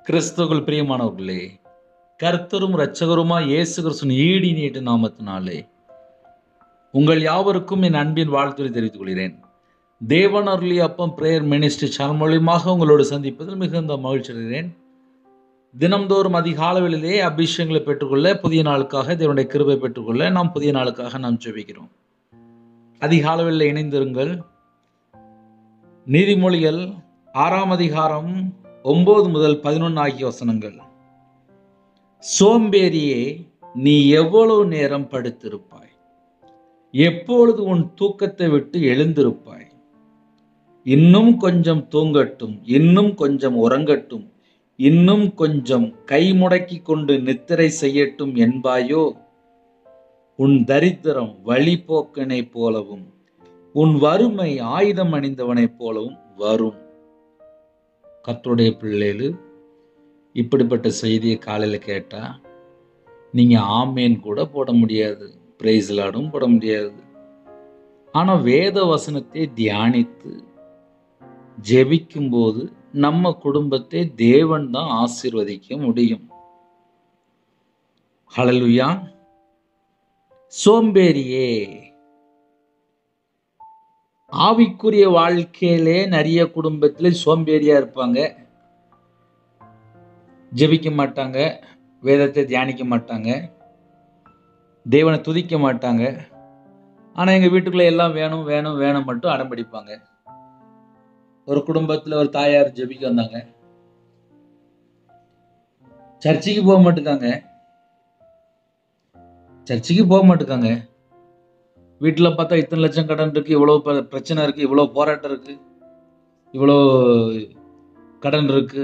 கிறிஸ்துவுக்குள் பிரியமானவர்களே, கர்த்தரும் இரட்சகருமாய் இயேசு கிறிஸ்துவின் ஈடு நீட்டு நாமத்தினாலே உங்கள் யாவருக்கும் என் அன்பின் வாழ்த்துக்களை தெரிவித்துக் கொள்கிறேன். தேவன் அருளிய அப்பம் பிரேயர் மினிஸ்ட்ரி சேனல் மூலியமாக உங்களோடு சந்திப்பதில் மிகுந்த மகிழ்ச்சி அடைகிறேன். தினம்தோறும் அதிகாலைகளிலே அபிஷேகங்களை பெற்றுக்கொள்ள, புதிய நாளுக்காக தேவனுடைய கிருபை பெற்றுக்கொள்ள நாம் புதிய நாளுக்காக நாம் ஜெபிக்கிறோம். அதிகாலைகளில் இணைந்திருங்கள். நீதிமொழிகள் 6ஆம் அதிகாரம் 9 முதல் 11 ஆகிய வசனங்கள். சோம்பேறியே, நீ எவ்வளவு நேரம் படுத்திருப்பாய்? எப்பொழுது உன் தூக்கத்தை விட்டு எழுந்திருப்பாய்? இன்னும் கொஞ்சம் தூங்கட்டும், இன்னும் கொஞ்சம் உறங்கட்டும், இன்னும் கொஞ்சம் கை முடக்கி கொண்டு நித்திரை செய்யட்டும் என்பாயோ? உன் தரித்திரம் வழிபோக்கனைப் போலவும் உன் வறுமை ஆயுதம் அணிந்தவனைப் போலவும் வரும். கர்த்தருடைய பிள்ளைகள், இப்படிப்பட்ட செய்தியை காலையில் கேட்டால் நீங்கள் ஆமேன் கூட போட முடியாது, பிரைஸ் லார்டும் போட முடியாது. ஆனால் வேத வசனத்தை தியானித்து ஜெபிக்கும்போது நம்ம குடும்பத்தை தேவன் தான் ஆசீர்வதிக்க முடியும். ஹல்லேலூயா. சோம்பேறியே, ஆவிக்குரிய வாழ்க்கையிலே நிறைய குடும்பத்தில் சோம்பேறியா இருப்பாங்க. ஜெபிக்க மாட்டாங்க, வேதத்தை தியானிக்க மாட்டாங்க, தேவனை துதிக்க மாட்டாங்க. ஆனால் எங்கள் வீட்டுக்குள்ளே எல்லாம் வேணும் வேணும் வேணும் மட்டும் அடம்பிடிப்பாங்க. ஒரு குடும்பத்தில் ஒரு தாயார் ஜெபிக்க வந்தாங்க, சர்ச்சுக்கு போக மாட்டேங்காங்க. வீட்டில் பார்த்தா இத்தனை லட்சம் கடன் இருக்கு, இவ்வளோ பிரச்சனை இருக்கு, இவ்வளோ போராட்டம் இருக்கு, இவ்வளோ கடன் இருக்கு,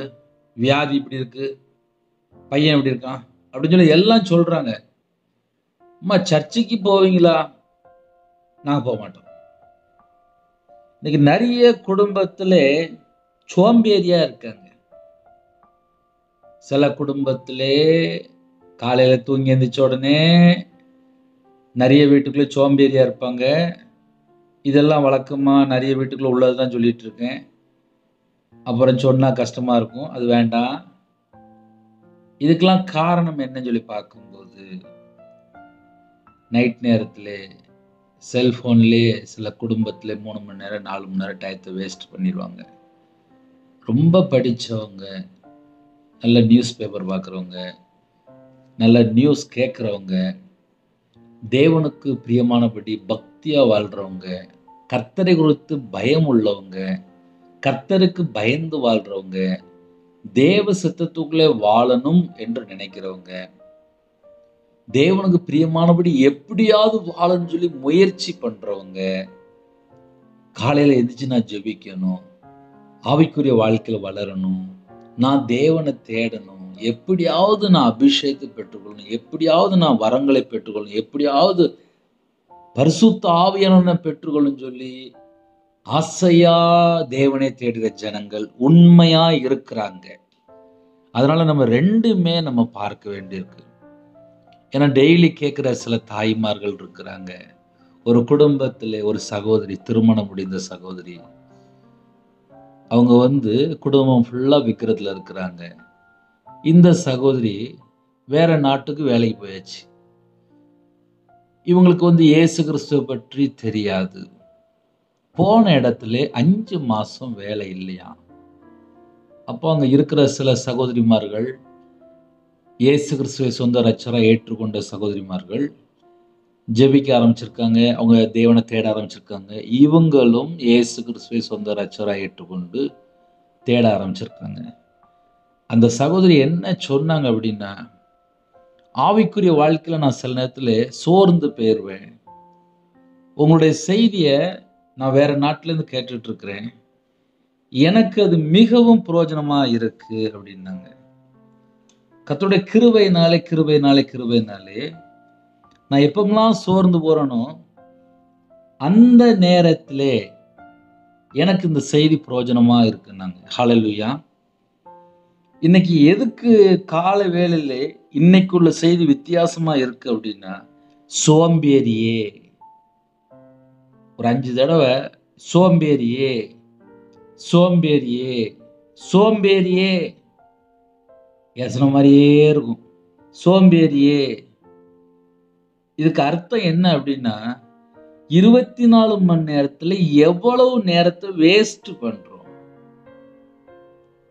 வியாதி இப்படி இருக்கு, பையன் இப்படி இருக்கான் அப்படின்னு சொல்லி எல்லாம் சொல்றாங்க. அம்மா சர்ச்சுக்கு போவீங்களா? நாங்கள் போக மாட்டோம். இன்னைக்கு நிறைய குடும்பத்தில் சோம்பேறியா இருக்காங்க. சில குடும்பத்திலே காலையில் தூங்கி எழுந்திரிச்ச உடனே நிறைய வீட்டுக்குள்ளே சோம்பேறியா இருப்பாங்க. இதெல்லாம் வழக்கமாக நிறைய வீட்டுக்குள்ளே உள்ளது தான் சொல்லிட்டு இருக்கேன். அப்புறம் சொன்னால் கஷ்டமாக இருக்கும், அது வேண்டாம். இதுக்கெல்லாம் காரணம் என்னன்னு சொல்லி பார்க்கும்போது, நைட் நேரத்தில் செல்ஃபோன்லேயே சில குடும்பத்தில் 3 மணி நேரம் 4 மணி நேரம் டயத்தை வேஸ்ட் பண்ணிடுவாங்க. ரொம்ப படித்தவங்க, நல்ல நியூஸ் பேப்பர் பார்க்குறவங்க, நல்ல நியூஸ் கேட்குறவங்க, தேவனுக்கு பிரியமானபடி பக்தியாக வாழ்கிறவங்க, கர்த்தரை குறித்து பயம் உள்ளவங்க, கர்த்தருக்கு பயந்து வாழ்கிறவங்க, தேவ சித்தத்துக்குள்ளே வாழணும் என்று நினைக்கிறவங்க, தேவனுக்கு பிரியமானபடி எப்படியாவது வாழணும்னு சொல்லி முயற்சி பண்ணுறவங்க, காலையில் எந்திரிச்சு நான் ஜெபிக்கணும், ஆவிக்குரிய வாழ்க்கையில் வளரணும், நான் தேவனை தேடணும், எப்படியாவது நான் அபிஷேகத்தை பெற்றுக்கொள்ளணும், எப்படியாவது நான் வரங்களை பெற்றுக்கொள்ளணும், எப்படியாவது பரிசுத்த ஆவியானவரை பெற்றுக்கொள்ளணும் சொல்லி ஆசையா தேவனை தேடுகிற ஜனங்கள் உண்மையா இருக்கிறாங்க. அதனால நம்ம ரெண்டுமே நம்ம பார்க்க வேண்டியிருக்கு. ஏன்னா டெய்லி கேட்குற சில தாய்மார்கள் இருக்கிறாங்க. ஒரு குடும்பத்தில் ஒரு சகோதரி, திருமணம் முடிந்த சகோதரி, அவங்க குடும்பம் ஃபுல்லாக விற்கிறதுல இருக்கிறாங்க. இந்த சகோதரி வேற நாட்டுக்கு வேலைக்கு போயாச்சு. இவங்களுக்கு இயேசு கிறிஸ்துவை பற்றி தெரியாது. போன இடத்துல 5 மாசம் வேலை இல்லையா. அப்போ அங்கே இருக்கிற சில சகோதரிமார்கள், இயேசு கிறிஸ்துவை சொந்த இரட்சகராக ஏற்றுக்கொண்ட சகோதரிமார்கள் ஜெபிக்க ஆரம்பிச்சிருக்காங்க, அவங்க தேவனை தேட ஆரம்பிச்சிருக்காங்க. இவங்களும் இயேசு கிறிஸ்துவை சொந்த இரட்சகராக ஏற்றுக்கொண்டு தேட ஆரம்பிச்சிருக்காங்க. அந்த சகோதரி என்ன சொன்னாங்க அப்படின்னா, ஆவிக்குரிய வாழ்க்கையில் நான் சில நேரத்தில் சோர்ந்து போயிடுவேன். உங்களுடைய செய்தியை நான் வேற நாட்டிலேருந்து கேட்டுட்டு இருக்கிறேன், எனக்கு அது மிகவும் பிரயோஜனமாக இருக்கு அப்படின்னாங்க. கர்த்தருடைய கிருபையினாலே நான் எப்பமெல்லாம் சோர்ந்து போறேனோ அந்த நேரத்திலே எனக்கு இந்த செய்தி பிரயோஜனமா இருக்குன்னாங்க. ஹல்லேலூயா. இன்னைக்கு எதுக்கு காலை வேளையிலே இன்னைக்குள்ள செய்தி வித்தியாசமா இருக்கு அப்படின்னா, சோம்பேறியே, ஒரு 5 தடவை சோம்பேறியே, சோம்பேறியே, சோம்பேறியே ஏசுன மாதிரியே இருக்கும். சோம்பேறியே. இதுக்கு அர்த்தம் என்ன அப்படின்னா, 24 மணி நேரத்துல எவ்வளவு நேரத்தை வேஸ்ட் பண்றோம்.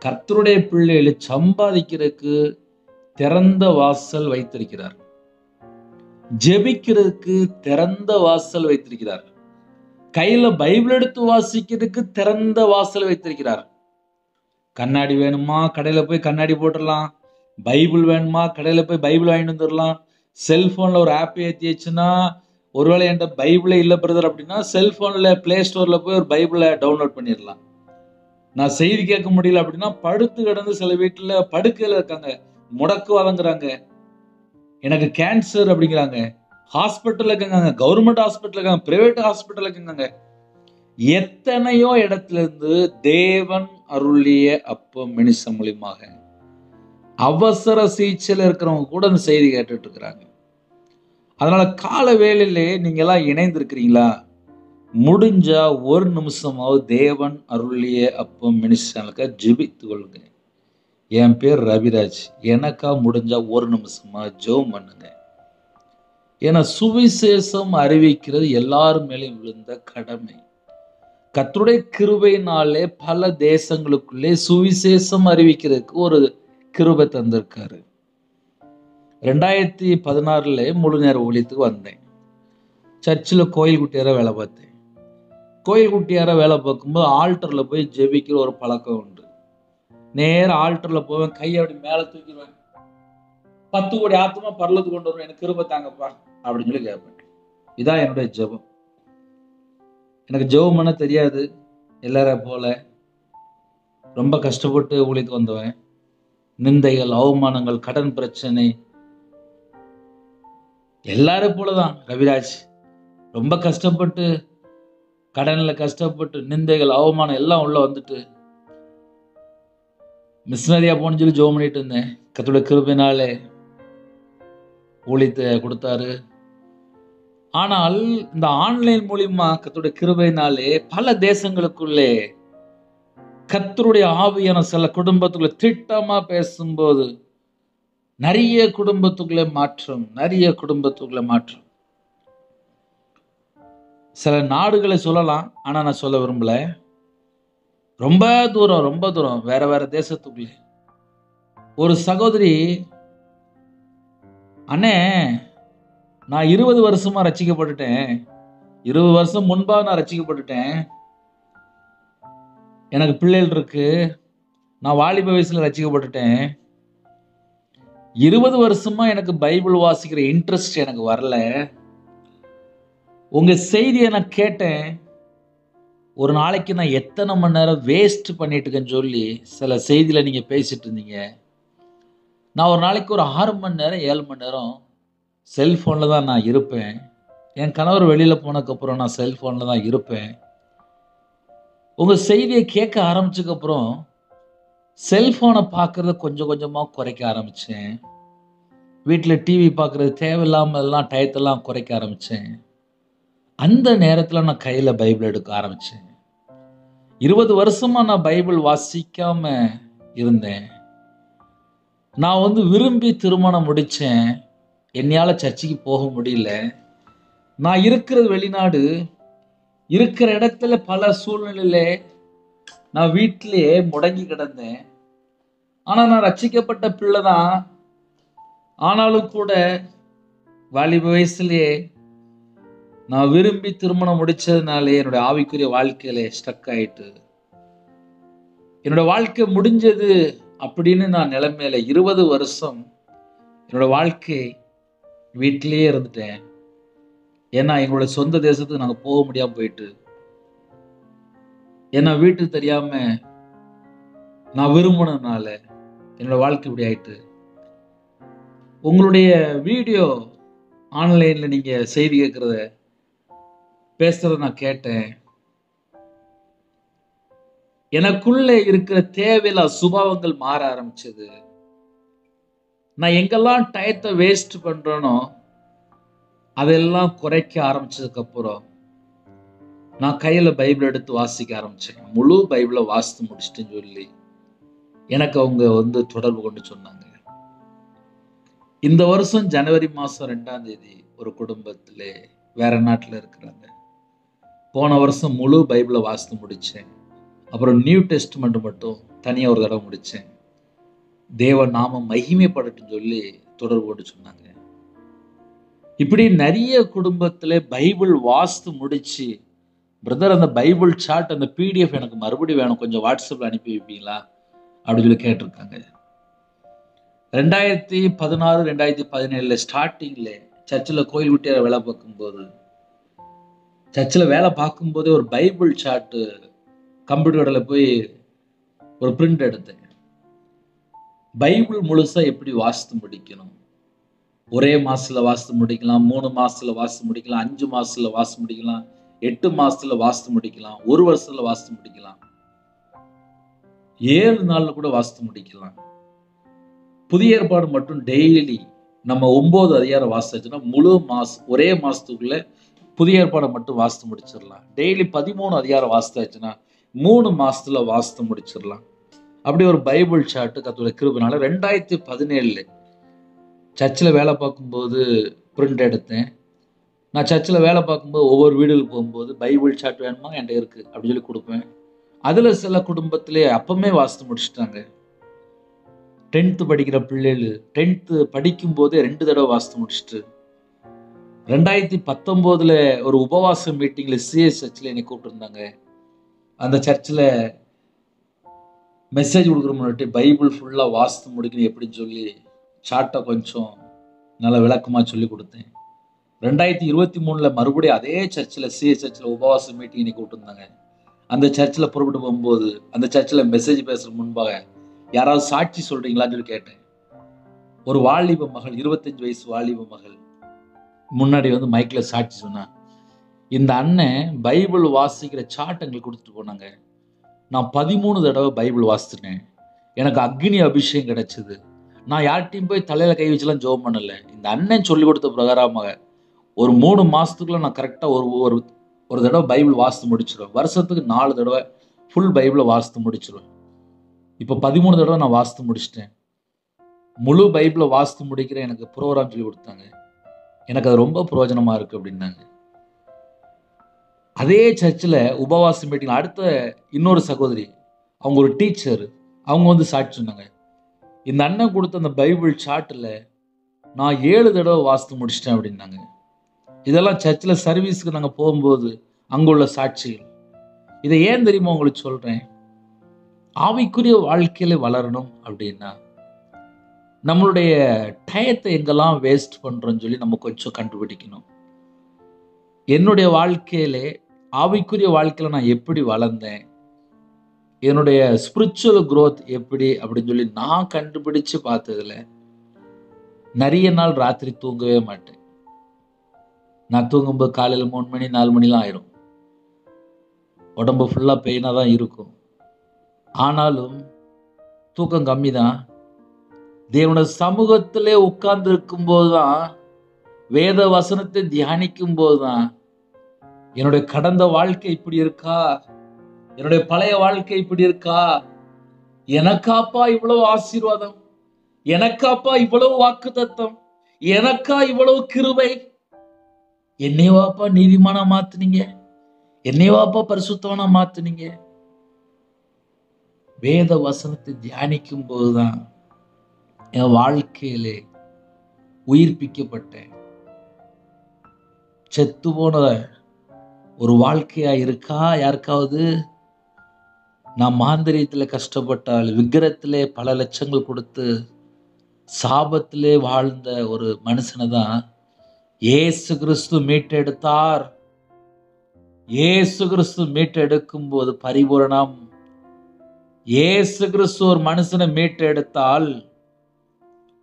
கர்த்தருடைய பிள்ளைகளை சம்பாதிக்கிறதுக்கு திறந்த வாசல் வைத்திருக்கிறார். ஜெபிக்கிறதுக்கு திறந்த வாசல் வைத்திருக்கிறார். கையில பைபிள் எடுத்து வாசிக்கிறதுக்கு திறந்த வாசல் வைத்திருக்கிறார். கண்ணாடி வேணுமா, கடையில போய் கண்ணாடி போட்டுடலாம். பைபிள் வேணுமா, கடையில போய் பைபிள் வாங்கிட்டு வந்துடலாம். செல்போன்ல ஒரு ஆப் ஏற்றி வச்சுன்னா, ஒருவேளை என்கிட்ட பைபிளே இல்லை பிரதர் அப்படின்னா, செல்போன்ல பிளே ஸ்டோர்ல போய் ஒரு பைபிளை டவுன்லோட் பண்ணிடலாம். நான் செய்தி கேட்க முடியல அப்படின்னா, படுத்து கிடந்து சில வீட்டுல படுக்கையில இருக்காங்க, முடக்குவாதங்கிறாங்க, எனக்கு கேன்சர் அப்படிங்கிறாங்க, ஹாஸ்பிட்டல் இருக்காங்க, கவர்மெண்ட் ஹாஸ்பிட்டல் இருக்காங்க, பிரைவேட் ஹாஸ்பிட்டல் இருக்காங்க. எத்தனையோ இடத்துல இருந்து தேவன் அருளிய அப்பம் மினிசம் மூலியமாக அவசர சிகிச்சையில் இருக்கிறவங்க கூட அந்த செய்தி கேட்டுட்டு இருக்கிறாங்க. அதனால கால வேளையிலே நீங்க எல்லாம் இணைந்திருக்கிறீங்களா? முடிஞ்சா ஒரு நிமிஷமாவது தேவன் அருளிய அப்பம் மினிஸ்டருக்கு ஜெபித்து கொள்ளுங்க. என் பேர் ரவிராஜ். எனக்கா முடிஞ்சா ஒரு நிமிஷமா ஜெபம் பண்ணுங்க. ஏன்னா சுவிசேஷம் அறிவிக்கிறது எல்லாரும் மேலேயும் விழுந்த கடமை. கர்த்தருடைய கிருபையினாலே பல தேசங்களுக்குள்ளே சுவிசேஷம் அறிவிக்கிறதுக்கு ஒரு கிருபை தந்திருக்காரு. 2016 முழு நேர ஊழியத்துக்கு வந்தேன். சர்ச்சில் கோயில் குட்டியார வேலை பார்த்தேன். கோயில் குட்டியார வேலை பார்க்கும்போது ஆல்டர்ல போய் ஜெபிக்கிற ஒரு பழக்கம் உண்டு. நேரம் ஆல்டர்ல போவேன், கையை அப்படி மேல தூக்கிடுவேன். 10 கோடி ஆத்மா பரலத்துக்கு கொண்டு வருவேன், எனக்கு கிருபை தாங்கப்பா அப்படின்னு சொல்லி கேட்பேன். இதான் என்னுடைய ஜெபம். எனக்கு ஜெபம் பண்ண தெரியாது. எல்லாரும் போல ரொம்ப கஷ்டப்பட்டு ஊழியத்துக்கு வந்தவன். நிந்தைகள், அவமானங்கள், கடன் பிரச்சனை எல்லாரும் போலதான். ரவிராஜ் ரொம்ப கஷ்டப்பட்டு, கடன்ல கஷ்டப்பட்டு, நிந்தைகள், அவமானம் எல்லாம் உள்ள வந்துட்டு மிஷனரியா போன்னு சொல்லி ஜெபம் பண்ணிட்டு இருந்தேன். கர்த்தருடைய கிருபையினாலே ஊழியத்தை கொடுத்தாரு. ஆனால் இந்த ஆன்லைன் மூலியமா கர்த்தருடைய கிருபையினாலே பல தேசங்களுக்குள்ளே கர்த்தருடைய ஆவியான சில குடும்பத்துக்குள்ள திட்டமா பேசும்போது நிறைய குடும்பத்துக்குள்ளே மாற்றம். சில நாடுகளை சொல்லலாம், ஆனா நான் சொல்ல விரும்பல. ரொம்ப தூரம் வேற தேசத்துக்குள்ளே ஒரு சகோதரி, அண்ணே நான் 20 வருஷமா ரட்சிக்கப்பட்டுட்டேன். 20 வருஷம் முன்பா நான் ரட்சிக்கப்பட்டுட்டேன். எனக்கு பிள்ளைகள் இருக்கு. நான் வாலிப வயசுல ரட்சிக்கப்பட்டுட்டேன். 20 வருஷமா எனக்கு பைபிள் வாசிக்கிற இன்ட்ரெஸ்ட் எனக்கு வரல. உங்க செய்தியை நான் கேட்டேன். ஒரு நாளைக்கு நான் எத்தனை மணி நேரம் வேஸ்ட் பண்ணிட்டு இருக்கேன்னு சொல்லி சில செய்தியில நீங்க பேசிட்டு இருந்தீங்க. நான் ஒரு நாளைக்கு ஒரு 6 மணி நேரம் 7 மணி நேரம் செல்போன்ல தான் நான் இருப்பேன். என் கணவர் வெளியில போனதுக்கப்புறம் நான் செல்போன்ல தான் இருப்பேன். உங்க செய்தியை கேட்க ஆரம்பிச்சதுக்கு அப்புறம் செல்போனை பார்க்கறத கொஞ்சம் கொஞ்சமா குறைக்க ஆரம்பிச்சேன். வீட்டில் டிவி பார்க்கறது தேவையில்லாம எல்லாம் டயத்தெல்லாம் குறைக்க ஆரம்பிச்சேன். அந்த நேரத்தில் நான் கையில பைபிள் எடுக்க ஆரம்பிச்சேன். 20 வருஷமா நான் பைபிள் வாசிக்காம இருந்தேன். நான் விரும்பி திருமணம் முடிச்சேன். என்னையால சர்ச்சுக்கு போக முடியல. நான் இருக்கிறது வெளிநாடு. இருக்கிற இடத்துல பல சூழ்நிலையில நான் வீட்டிலேயே முடங்கி கிடந்தேன். ஆனா நான் ரட்சிக்கப்பட்ட பிள்ளை தான். ஆனாலும் கூட வாலிப வயசுலயே நான் விரும்பி திருமணம் முடிச்சதுனாலே என்னுடைய ஆவிக்குரிய வாழ்க்கையில ஸ்டக் ஆயிட்டு, என்னோட வாழ்க்கை முடிஞ்சது அப்படின்னு நான் நிலைமையில 20 வருஷம் என்னோட வாழ்க்கை வீட்டிலேயே இருந்துட்டேன். ஏன்னா எங்களோட சொந்த தேசத்துக்கு நாங்க போக முடியாம போயிட்டு, ஏன்னா வீட்டுக்கு தெரியாம நான் விரும்பினதுனால என்னோட வாழ்க்கை இப்படி ஆயிட்டு. உங்களுடைய வீடியோ ஆன்லைன்ல நீங்க செய்தி கேட்கறத பேசுறத நான் கேட்டேன். எனக்குள்ள இருக்கிற தேவையில்லா சுபாவங்கள் மாற ஆரம்பிச்சது. நான் எங்கெல்லாம் டயத்தை வேஸ்ட் பண்றேனோ அதெல்லாம் குறைக்க ஆரம்பிச்சதுக்கு அப்புறம் நான் கையில பைபிள் எடுத்து வாசிக்க ஆரம்பிச்சேன். முழு பைபிளை வாசித்து முடிச்சிட்டேன்னு சொல்லி எனக்கு அவங்க தொடர்பு கொண்டு சொன்னாங்க. இந்த வருஷம் ஜனவரி மாதம் 2ஆம் தேதி ஒரு குடும்பத்தில் வேற நாட்டில் இருக்கிறாங்க. போன வருஷம் முழு பைபிளை வாசித்து முடித்தேன். அப்புறம் நியூ டெஸ்ட்மெண்ட் மட்டும் தனியாக ஒரு தடவை முடித்தேன். தேவ நாமம் மகிமைப்படட்டுன்னு சொல்லி தொடர்பு கொண்டு சொன்னாங்க. இப்படி நிறைய குடும்பத்தில் பைபிள் வாசித்து முடிச்சு, பிரதர் அந்த பைபிள் சார்ட் அந்த பிடிஎஃப் எனக்கு மறுபடியும் வேணும், கொஞ்சம் வாட்ஸ்அப்பில் அனுப்பி வைப்பீங்களா அப்படின்னு சொல்லி கேட்டிருக்காங்க. 2016 2017 ஸ்டார்டிங்கில் சர்ச்சில் கோயில் குட்டியார வேலை பார்க்கும்போது, சர்ச்சில் வேலை பார்க்கும்போதே ஒரு பைபிள் சார்ட்டு கம்ப்யூட்டர் கடையில் போய் ஒரு பிரிண்ட் எடுத்தேன். பைபிள் முழுசாக எப்படி வாசித்து முடிக்கணும், ஒரே மாதத்தில் வாசித்து முடிக்கலாம், 3 மாதத்தில் வாசித்து முடிக்கலாம், 5 மாதத்தில் வாசித்து முடிக்கலாம், 8 மாதத்தில் வாசித்து முடிக்கலாம், 1 வருஷத்தில் வாசித்து முடிக்கலாம், 7 நாளில் கூட வாசித்து முடிக்கலாம். புதிய ஏற்பாடு மட்டும் டெய்லி நம்ம 9 அதிகாரம் வாசிச்சுன்னா முழு மாதம் ஒரே மாதத்துக்குள்ள புதிய ஏற்பாடை மட்டும் வாசித்து முடிச்சிடலாம். டெய்லி 13 அதிகாரம் வாசித்தாச்சுன்னா 3 மாதத்துல வாசித்து முடிச்சிடலாம். அப்படி ஒரு பைபிள் சார்ட்டு கர்த்தருடைய கிருபையினால 2017 சர்ச்சில் வேலை பார்க்கும்போது பிரிண்ட் எடுத்தேன். நான் சர்ச்சில் வேலை பார்க்கும்போது ஒவ்வொரு வீடுகளுக்கு போகும்போது பைபிள் சார்ட் வேணுமா என்கிட்ட இருக்குது அப்படின்னு சொல்லி கொடுப்பேன். அதில் சில குடும்பத்திலே அப்பமே வாசித்து முடிச்சுட்டாங்க. 10th படிக்கிற பிள்ளைகள் 10th படிக்கும்போதே 2 தடவை வாசித்து முடிச்சுட்டு, 2019 ஒரு உபவாச மீட்டிங்கில் சிஎஸ் சர்ச்சில் என்னை கூப்பிட்டுருந்தாங்க. அந்த சர்ச்சில் மெசேஜ் கொடுக்குற முன்னாடி பைபிள் ஃபுல்லாக வாசித்து முடிக்கணும் எப்படின்னு சொல்லி சார்ட்டை கொஞ்சம் நல்ல விளக்கமாக சொல்லி கொடுத்தேன். 2023 மறுபடியும் அதே சர்ச்சில் சிஎஸ் சர்ச்சில் உபவாச மீட்டிங் என்னை கூப்பிட்டுருந்தாங்க. அந்த சர்ச்சில் புறப்பட்டு போகும்போது அந்த சர்ச்சில் மெசேஜ் பேசுகிற முன்பாக யாராவது சாட்சி சொல்கிறீங்களான்னு சொல்லி கேட்டேன். ஒரு வாலிப மகள், 25 வயசு வாலிப மகள் முன்னாடி வந்து மைக்கில் சாட்சி சொன்னான். இந்த அண்ணன் பைபிள் வாசிக்கிற சார்ட் எங்களுக்கு கொடுத்துட்டு போனாங்க. நான் 13 தடவை பைபிள் வாசிச்சிட்டேன். எனக்கு அக்னி அபிஷேகம் கிடைச்சது. நான் யார்கிட்டையும் போய் தலையில் கை வச்சுலாம் ஜெபம் பண்ணலை. இந்த அண்ணன் சொல்லி கொடுத்த பிரகாரமாக ஒரு 3 மாதத்துக்குள்ள நான் கரெக்டாக ஒரு தடவை பைபிள் வாசித்து முடிச்சிடுவேன். வருஷத்துக்கு 4 தடவை ஃபுல் பைபிளை வாசித்து முடிச்சிடுவேன். இப்போ 13 தடவை நான் வாசித்து முடிச்சிட்டேன். முழு பைபிளை வாசித்து முடிக்கிற எனக்கு ப்ரோக்ராம் சொல்லி கொடுத்தாங்க. எனக்கு அது ரொம்ப பிரயோஜனமாக இருக்குது அப்படின்னாங்க. அதே சர்ச்சில் உபவாச மீட்டிங் அடுத்த இன்னொரு சகோதரி, அவங்க ஒரு டீச்சர், அவங்க வந்து சாட்சி சொன்னாங்க. இந்த அண்ணன் கொடுத்த அந்த பைபிள் சார்ட்டில் நான் 7 தடவை வாசித்து முடிச்சிட்டேன் அப்படின்னாங்க. இதெல்லாம் சர்ச்சில் சர்வீஸுக்கு நாங்கள் போகும்போது அங்கே உள்ள சாட்சிகள். இதை ஏன் தெரியுமா உங்களுக்கு சொல்கிறேன்? ஆவிக்குரிய வாழ்க்கையில வளரணும் அப்படின்னா நம்மளுடைய டயத்தை எங்கெல்லாம் வேஸ்ட் பண்ணுறோன்னு சொல்லி நம்ம கொஞ்சம் கண்டுபிடிக்கணும். என்னுடைய வாழ்க்கையிலே ஆவிக்குரிய வாழ்க்கையில் நான் எப்படி வளர்ந்தேன், என்னுடைய ஸ்பிரிச்சுவல் growth எப்படி அப்படின்னு சொல்லி நான் கண்டுபிடிச்சு பார்த்ததுல நிறைய நாள் ராத்திரி தூங்கவே மாட்டேன். நான் தூங்கும்போது காலையில் 3 மணி 4 மணிலாம் ஆயிரும். உடம்பு ஃபுல்லாக பெயினாக தான் இருக்கும். ஆனாலும் தூக்கம் கம்மி தான். தேவனுடைய சமூகத்திலே உட்கார்ந்து இருக்கும்போது தான், வேத வசனத்தை தியானிக்கும் போது தான் என்னுடைய கடந்த வாழ்க்கை இப்படி இருக்கா, என்னுடைய பழைய வாழ்க்கை இப்படி இருக்கா, எனக்காப்பா இவ்வளவு ஆசீர்வாதம், எனக்காப்பா இவ்வளவு வாக்குத்தத்தம், எனக்கா இவ்வளவு கிருபை, என்னையவாப்பா நீதிமானா மாத்துனீங்க, என்னையவாப்பா பரிசுத்தவனா மாத்துனீங்க. வேத வசனத்தை தியானிக்கும் போதுதான் என் வாழ்க்கையிலே உயிர்ப்பிக்கப்பட்டேன். செத்து போன ஒரு வாழ்க்கையா இருக்கா யாருக்காவது? நான் மாந்திரியத்தில் கஷ்டப்பட்டால், விக்கிரத்திலே பல லட்சங்கள் கொடுத்து சாபத்திலே வாழ்ந்த ஒரு மனுஷனை தான் இயேசு கிறிஸ்து மீட்டெடுத்தார். இயேசு கிறிஸ்து மீட்டெடுக்கும் போது பரிபூரணம். இயேசு கிறிஸ்து ஒரு மனுஷனை மீட்டெடுத்தால்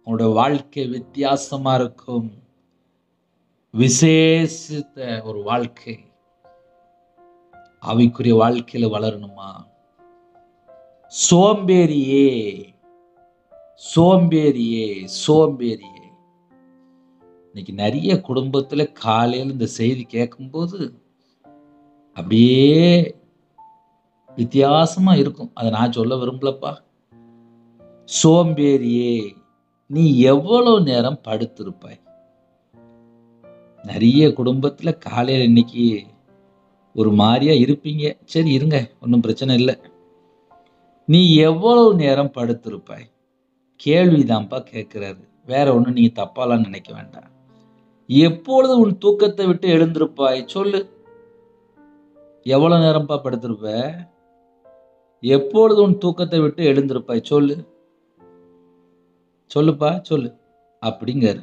உன்னோட வாழ்க்கை வித்தியாசமா இருக்கும். விசேஷித்த ஒரு வாழ்க்கை. ஆவிக்குரிய வாழ்க்கையில வளரணுமா? சோம்பேறியே சோம்பேறியே சோம்பேறியே. இன்னைக்கு நிறைய குடும்பத்துல காலையில் இந்த செய்தி கேட்கும்போது அப்படியே வித்தியாசமா இருக்கும். அதை நான் சொல்ல விரும்பலப்பா. சோம்பேறியே நீ எவ்வளவு நேரம் படுத்திருப்பாய்? நிறைய குடும்பத்துல காலையில இன்னைக்கு ஒரு மாதிரியா இருப்பீங்க. சரி இருங்க, ஒன்றும் பிரச்சனை இல்லை. நீ எவ்வளவு நேரம் படுத்திருப்பாய்? கேள்விதான்ப்பா கேட்கிறாரு. வேற ஒண்ணும் நீங்க தப்பாலாம் நினைக்க வேண்டாம். எப்பொழுது உன் தூக்கத்தை விட்டு எழுந்திருப்பாய்? சொல்லு. எவ்வளவு நேரம்ப்பா படுத்திருப்ப? எப்பொழுது உன் தூக்கத்தை விட்டு எழுந்திருப்பாய்? சொல்லு. சொல்லுப்பா சொல்லு அப்படிங்கிறாரு.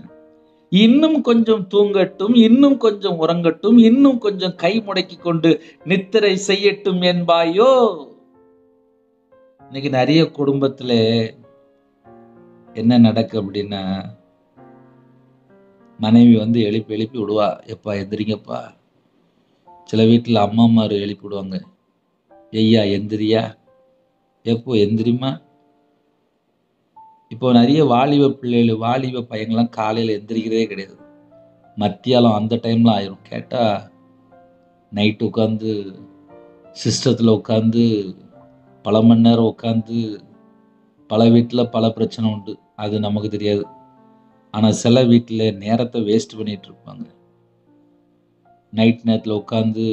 இன்னும் கொஞ்சம் தூங்கட்டும், இன்னும் கொஞ்சம் உறங்கட்டும், இன்னும் கொஞ்சம் கை முடக்கி கொண்டு நித்திரை செய்யட்டும் என்பாயோ? இன்னைக்கு நிறைய குடும்பத்துல என்ன நடக்கு அப்படின்னா, மனைவி வந்து எழுப்பி எழுப்பி விடுவா, எப்பா எந்திரிங்கப்பா. சில வீட்டுல அம்மாமாரு எழுப்பி விடுவாங்க, ஐயா எந்திரியா, எப்போ எந்திரிமா. இப்போ நிறைய வாலிப பிள்ளைகள், வாலிப பையங்கள்லாம் காலையில எந்திரிக்கிறதே கிடையாது. மத்தியாலம் அந்த டைம்ல ஆயிரும். கேட்டா நைட்டு உட்காந்து சிஸ்டத்துல உட்காந்து பல மணி நேரம் உட்காந்து, பல வீட்டுல பல பிரச்சனை உண்டு, அது நமக்கு தெரியாது. ஆனா சில வீட்டுல நேரத்தை வேஸ்ட் பண்ணிட்டு இருப்பாங்க. நைட் நேரத்துல உட்காந்து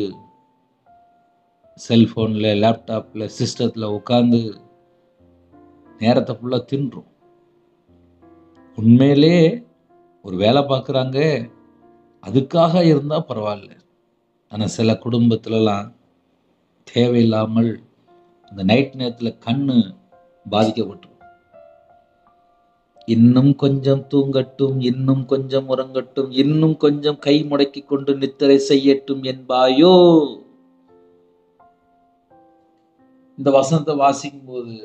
செல்போன்ல, லேப்டாப்ல, சிஸ்டத்துல உட்காந்து நேரத்தை ஃபுல்லா தின்றும். உண்மையிலே ஒரு வேலை பார்க்குறாங்க, அதுக்காக இருந்தா பரவாயில்ல. ஆனா சில குடும்பத்துலலாம் தேவையில்லாமல் அந்த நைட் நேரத்துல கண்ணு பாதிக்கப்பட்டுரும். இன்னும் கொஞ்சம் தூங்கட்டும், இன்னும் கொஞ்சம் உறங்கட்டும், இன்னும் கொஞ்சம் கை முடக்கி கொண்டு நித்திரை செய்யட்டும் என்பாயோ? இந்த வசனத்தை வாசிக்கும் போது,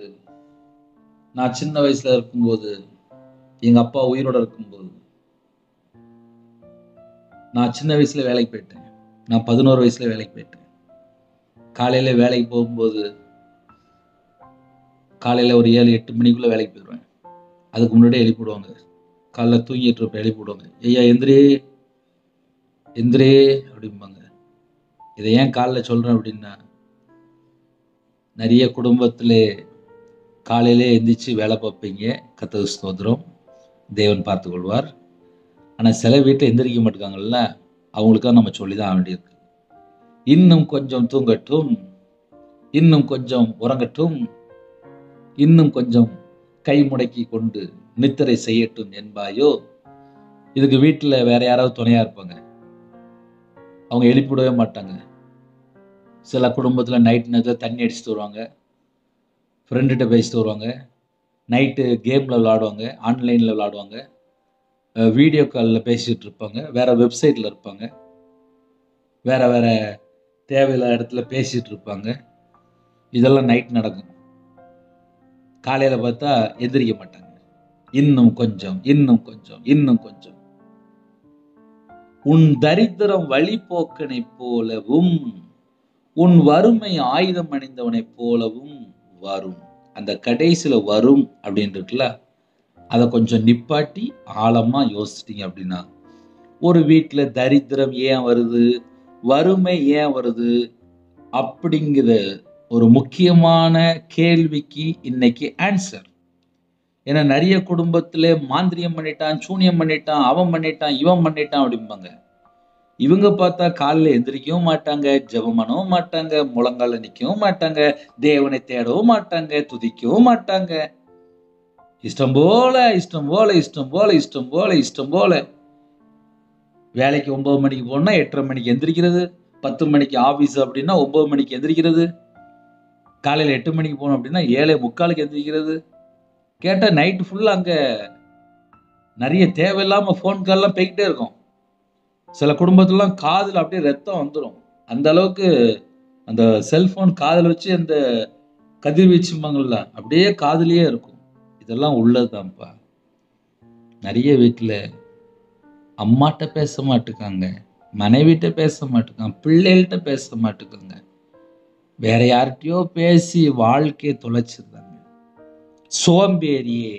நான் சின்ன வயசுல இருக்கும்போது, எங்க அப்பா உயிரோட இருக்கும்போது, நான் சின்ன வயசுல வேலைக்கு போயிட்டேன். நான் 11 வயசுல வேலைக்கு போயிட்டேன். காலையில வேலைக்கு போகும்போது காலையில ஒரு 7-8 மணிக்குள்ள வேலைக்கு போயிடுவேன். அதுக்கு முன்னாடியே எழுப்பிடுவாங்க. காலைல தூங்கிட்டு இருப்ப எழுப்பிடுவாங்க, ஐயா எந்திரி எந்திரி அப்படிம்பாங்க. இதை ஏன் காலைல சொல்றேன் அப்படின்னா, நிறைய குடும்பத்துல காலையிலே எந்திரிச்சு வேலை பார்ப்பீங்க. கர்த்தருக்கு ஸ்தோத்திரம், தேவன் பார்த்து கொள்வார். ஆனா சில வீட்டில் எந்திரிக்க மாட்டாங்கல்ல, அவங்களுக்காக நம்ம சொல்லிதான் வேண்டியிருக்கு. இன்னும் கொஞ்சம் தூங்கட்டும், இன்னும் கொஞ்சம் உறங்கட்டும், இன்னும் கொஞ்சம் கை முடக்கி கொண்டு நித்திரை செய்யட்டும் என்பாயோ? இதுக்கு வீட்டுல வேற யாராவது துணையா இருப்பாங்க, அவங்க எழுப்பிவிடவே மாட்டாங்க. சில குடும்பத்துல நைட் நேரத்தில் தண்ணி அடிச்சுட்டு வருவாங்க, ஃப்ரெண்டுகிட்ட பேசிட்டு வருவாங்க, நைட்டு கேம்ல விளையாடுவாங்க, ஆன்லைன்ல விளையாடுவாங்க, வீடியோ காலில் பேசிட்டு இருப்பாங்க, வேற வெப்சைட்ல இருப்பாங்க, வேற வேற தேவையில்லாத இடத்துல பேசிட்டு இருப்பாங்க. இதெல்லாம் நைட் நடக்கும். காலையில பார்த்தா எந்திரிக்க மாட்டாங்க. இன்னும் கொஞ்சம், இன்னும் கொஞ்சம், இன்னும் கொஞ்சம். உன் தரித்திரம் வழிபோக்கனை போலவும், உன் வறுமை ஆயுதம் அணிந்தவனை போலவும் வரும். அந்த கடைசியில வரும் அப்படின்னு இருக்குல்ல, அதை கொஞ்சம் நிப்பாட்டி ஆழமா யோசிச்சிட்டீங்க அப்படின்னா, ஒரு வீட்டுல தரித்திரம் ஏன் வருது, வறுமை ஏன் வருது அப்படிங்கிற ஒரு முக்கியமான கேள்விக்கு இன்னைக்கு ஆன்சர். ஏன்னா நிறைய குடும்பத்துல மாந்திரியம் பண்ணிட்டான், சூனியம் பண்ணிட்டான், அவன் பண்ணிட்டான், இவன் பண்ணிட்டான் அப்படிம்பாங்க. இவங்க பார்த்தா காலையில எந்திரிக்கவும் மாட்டாங்க, ஜெபம் பண்ணவும் மாட்டாங்க, முழங்கால நிற்கவும் மாட்டாங்க, தேவனை தேடவும் மாட்டாங்க, துதிக்கவும் மாட்டாங்க. இஷ்டம் போல இஷ்டம் போல இஷ்டம் போல இஷ்டம் போல இஷ்டம் போல வேலைக்கு 9 மணிக்கு போனா 8:30 மணிக்கு எந்திரிக்கிறது, 10 மணிக்கு ஆபீஸ் அப்படின்னா 9 மணிக்கு எந்திரிக்கிறது, காலையில 8 மணிக்கு போகணும் அப்படின்னா 7:45 எந்திரிக்கிறது. கேட்டா நைட்டு ஃபுல்லா அங்க நிறைய தேவையில்லாம போன் கால்லாம் போய்கிட்டே இருக்கும். சில குடும்பத்துலாம் காதுல அப்படியே ரத்தம் வந்துடும். அந்த அளவுக்கு அந்த செல்போன் காதுல வச்சு அந்த கதிர்வீச்சும்பாங்கல்ல, அப்படியே காதுலயே இருக்கும். இதெல்லாம் உள்ளதுதான்ப்பா. நிறைய வீட்டுல அம்மாட்ட பேச மாட்டுக்காங்க, மனைவிட்ட பேச மாட்டுக்காங்க, பிள்ளைகள்கிட்ட பேச மாட்டுக்காங்க, வேற யார்கிட்டயோ பேசி வாழ்க்கையை தொலைச்சிருந்தாங்க. சோம்பேறியே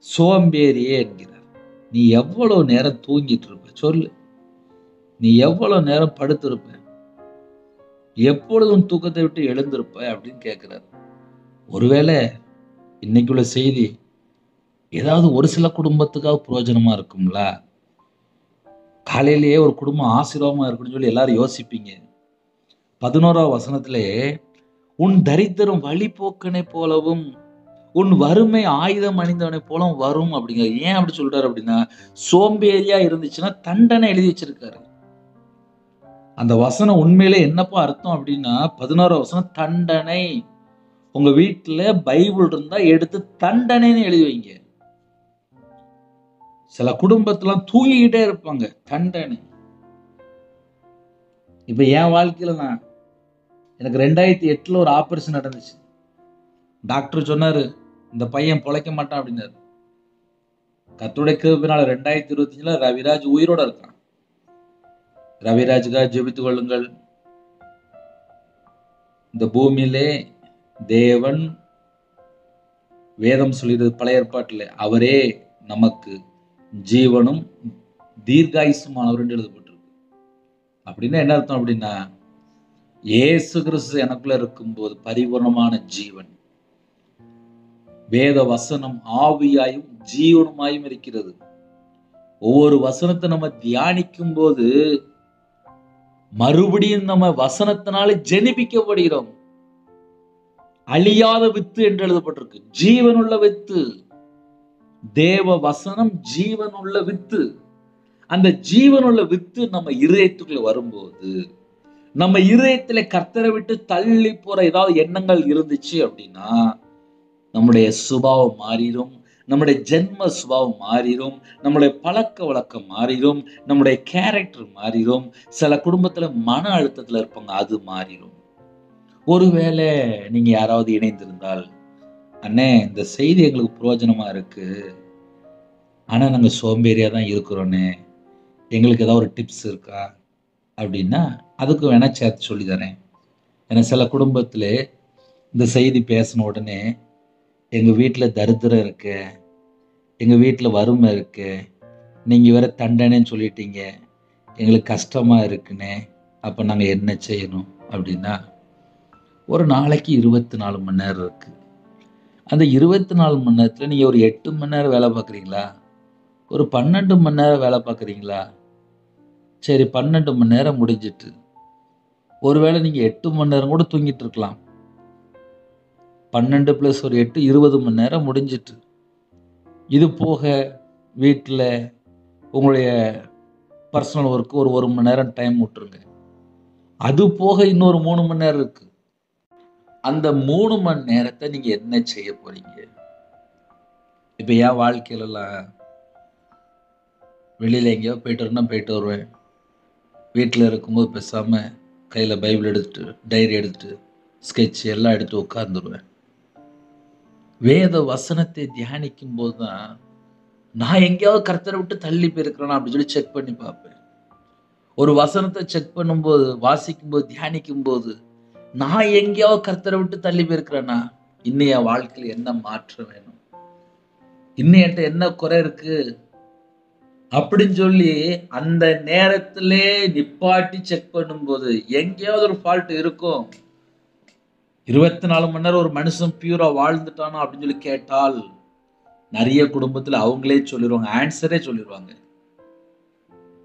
சோம்பேறியே என்கிறார். நீ எவ்வளவு நேரம் தூங்கிட்டு இருப்ப சொல்லு, நீ எவ்வளவு நேரம் படுத்திருப்ப, எப்பொழுதும் தூக்கத்தை விட்டு எழுந்திருப்ப அப்படின்னு கேட்கிறார். ஒருவேளை இன்னைக்குள்ள செய்தி ஏதாவது ஒரு சில குடும்பத்துக்காக பிரயோஜனமா இருக்கும்ல. காலையிலேயே ஒரு குடும்பம் ஆசீர்வாதமா இருக்குன்னு சொல்லி எல்லாரும் யோசிப்பீங்க. 11ஆம் வசனத்திலே, உன் தரித்திரம் வழிபோக்கனை போலவும், உன் வறுமை ஆயுதம் அணிந்தவனை போலவும் வரும் அப்படிங்கிற. ஏன் அப்படி சொல்றாரு அப்படின்னா, சோம்பேறியா இருந்துச்சுன்னா தண்டனை எழுதி வச்சிருக்காரு. அந்த வசனம் உண்மையிலே என்னப்பா அர்த்தம் அப்படின்னா, 11ஆம் வசனம் தண்டனை. உங்க வீட்டுல பைபிள் இருந்தா எடுத்து தண்டனைன்னு எழுதி வைங்க. சில குடும்பத்துல தூங்கிக்கிட்டே இருப்பாங்க. தண்டனை. இப்ப என் வாழ்க்கையில எனக்கு 2008ல ஒரு ஆபரேஷன் நடந்துச்சு. டாக்டர் சொன்னாரு, இந்த பையன் பொழைக்க மாட்டான் அப்படின்னாரு. கர்த்தருடைய கிருபையினால 2025ல ரவிராஜ் உயிரோட இருக்கான். ரவிராஜுக்காக ஜெபித்துக் கொள்ளுங்கள். இந்த பூமியிலே தேவன் வேதம் சொல்கிறது பழைய ஏற்பாட்டில் அவரே நமக்கு ஜீவனும் தீர்காயுசுமானவர் என்று எழுதப்பட்டிருக்கு. அப்படின்னா என்ன அர்த்தம் அப்படின்னா, இயேசு கிறிஸ்து எனக்குள்ள இருக்கும்போது பரிபூர்ணமான ஜீவன். வேத வசனம் ஆவியாயும் ஜீவனுமாயும் இருக்கிறது. ஒவ்வொரு வசனத்தை நம்ம தியானிக்கும் போது மறுபடியும் நம்ம வசனத்தினாலே ஜெனிபிக்கப்படுகிறோம். அழியாத வித்து என்று எழுதப்பட்டிருக்கு. ஜீவனுள்ள வித்து. தேவ வசனம் ஜீவனுள்ள வித்து. அந்த ஜீவனுள்ள வித்து நம்ம இருதயத்துக்குள்ள வரும்போது, நம்ம இருதயத்திலே கர்த்தரை விட்டு தள்ளி போற ஏதாவது எண்ணங்கள் இருந்துச்சு அப்படின்னா, நம்முடைய சுபாவம் மாறிடும், நம்முடைய ஜென்ம சுபாவம் மாறிடும், நம்முடைய பழக்க வழக்கம் மாறிடும், நம்முடைய கேரக்டர் மாறிடும். சில குடும்பத்துல மன அழுத்தத்துல இருப்பாங்க, அது மாறிடும். ஒருவேளை நீங்க யாராவது இணைந்திருந்தால், அண்ணே இந்த செய்தி எங்களுக்கு பிரயோஜனமா இருக்கு, ஆனா நாங்க சோம்பேறியா தான் இருக்கிறோன்னே, எங்களுக்கு ஏதாவது ஒரு டிப்ஸ் இருக்கா அப்படின்னா, அதுக்கு வேணா சேர்த்து சொல்லி தரேன். ஏன்னா சில குடும்பத்திலே இந்த செய்தி பேசின உடனே, எங்க வீட்டுல தரித்திரம் இருக்கு, எங்க வீட்டுல வறுமை இருக்கு, நீங்க வேற தண்டனைன்னு சொல்லிட்டீங்க, எங்களுக்கு கஷ்டமா இருக்குன்னு, அப்ப நாங்க என்ன செய்யணும் அப்படின்னா, ஒரு நாளைக்கு 24 மணி நேரம் இருக்கு. அந்த 24 மணி நேரத்துல நீங்க ஒரு 8 மணி நேரம் வேலை பார்க்குறீங்களா, ஒரு 12 மணி நேரம் வேலை பார்க்குறீங்களா? சரி, 12 மணி நேரம் முடிஞ்சிட்டு, ஒருவேளை நீங்க 8 மணி நேரம் கூட தூங்கிட்டு இருக்கலாம். 12 + ஒரு 8 20 மணி நேரம் முடிஞ்சிட்டு, இது போக வீட்டுல உங்களுடைய பர்சனல் ஒர்க் ஒரு 1 மணி நேரம் டைம் விட்டுருங்க. அது போக இன்னொரு 3 மணி நேரம் இருக்கு. அந்த 3 மணி நேரத்தை நீங்க என்ன செய்ய போறீங்க? இப்ப என் வாழ்க்கையிலலாம் வெளியில எங்கேயோ போயிட்டு வரணும்னா போயிட்டு வருவேன். வீட்டுல இருக்கும்போது பேசாம கையில பைபிள் எடுத்துட்டு, டைரி எடுத்துட்டு, ஸ்கெட்ச் எல்லாம் எடுத்து உட்கார்ந்துருவேன். வேத வசனத்தை தியானிக்கும் போதுதான் நான் எங்கேயாவது கர்த்தரை விட்டு தள்ளி போயிருக்கிறேனா அப்படின்னு சொல்லி செக் பண்ணி பார்ப்பேன். ஒரு வசனத்தை செக் பண்ணும்போது, வாசிக்கும் போது, தியானிக்கும் போது, நான் எங்கேயாவது கர்த்தரை விட்டு தள்ளி போயிருக்கிறேனா? இன்னும் என் வாழ்க்கையில என்ன மாற்றம் வேணும்? இன்னும் என்கிட்ட என்ன குறை இருக்கு அப்படின்னு சொல்லி அந்த நேரத்திலே நிப்பாட்டி செக் பண்ணும்போது எங்கேயாவது ஒரு ஃபால்ட் இருக்கும். 24 மணி நேரம் ஒரு மனுஷன் பியூரா வாழ்ந்துட்டானா அப்படின்னு சொல்லி கேட்டால், நிறைய குடும்பத்துல அவங்களே சொல்லிடுவாங்க, ஆன்சரே சொல்லிடுவாங்க.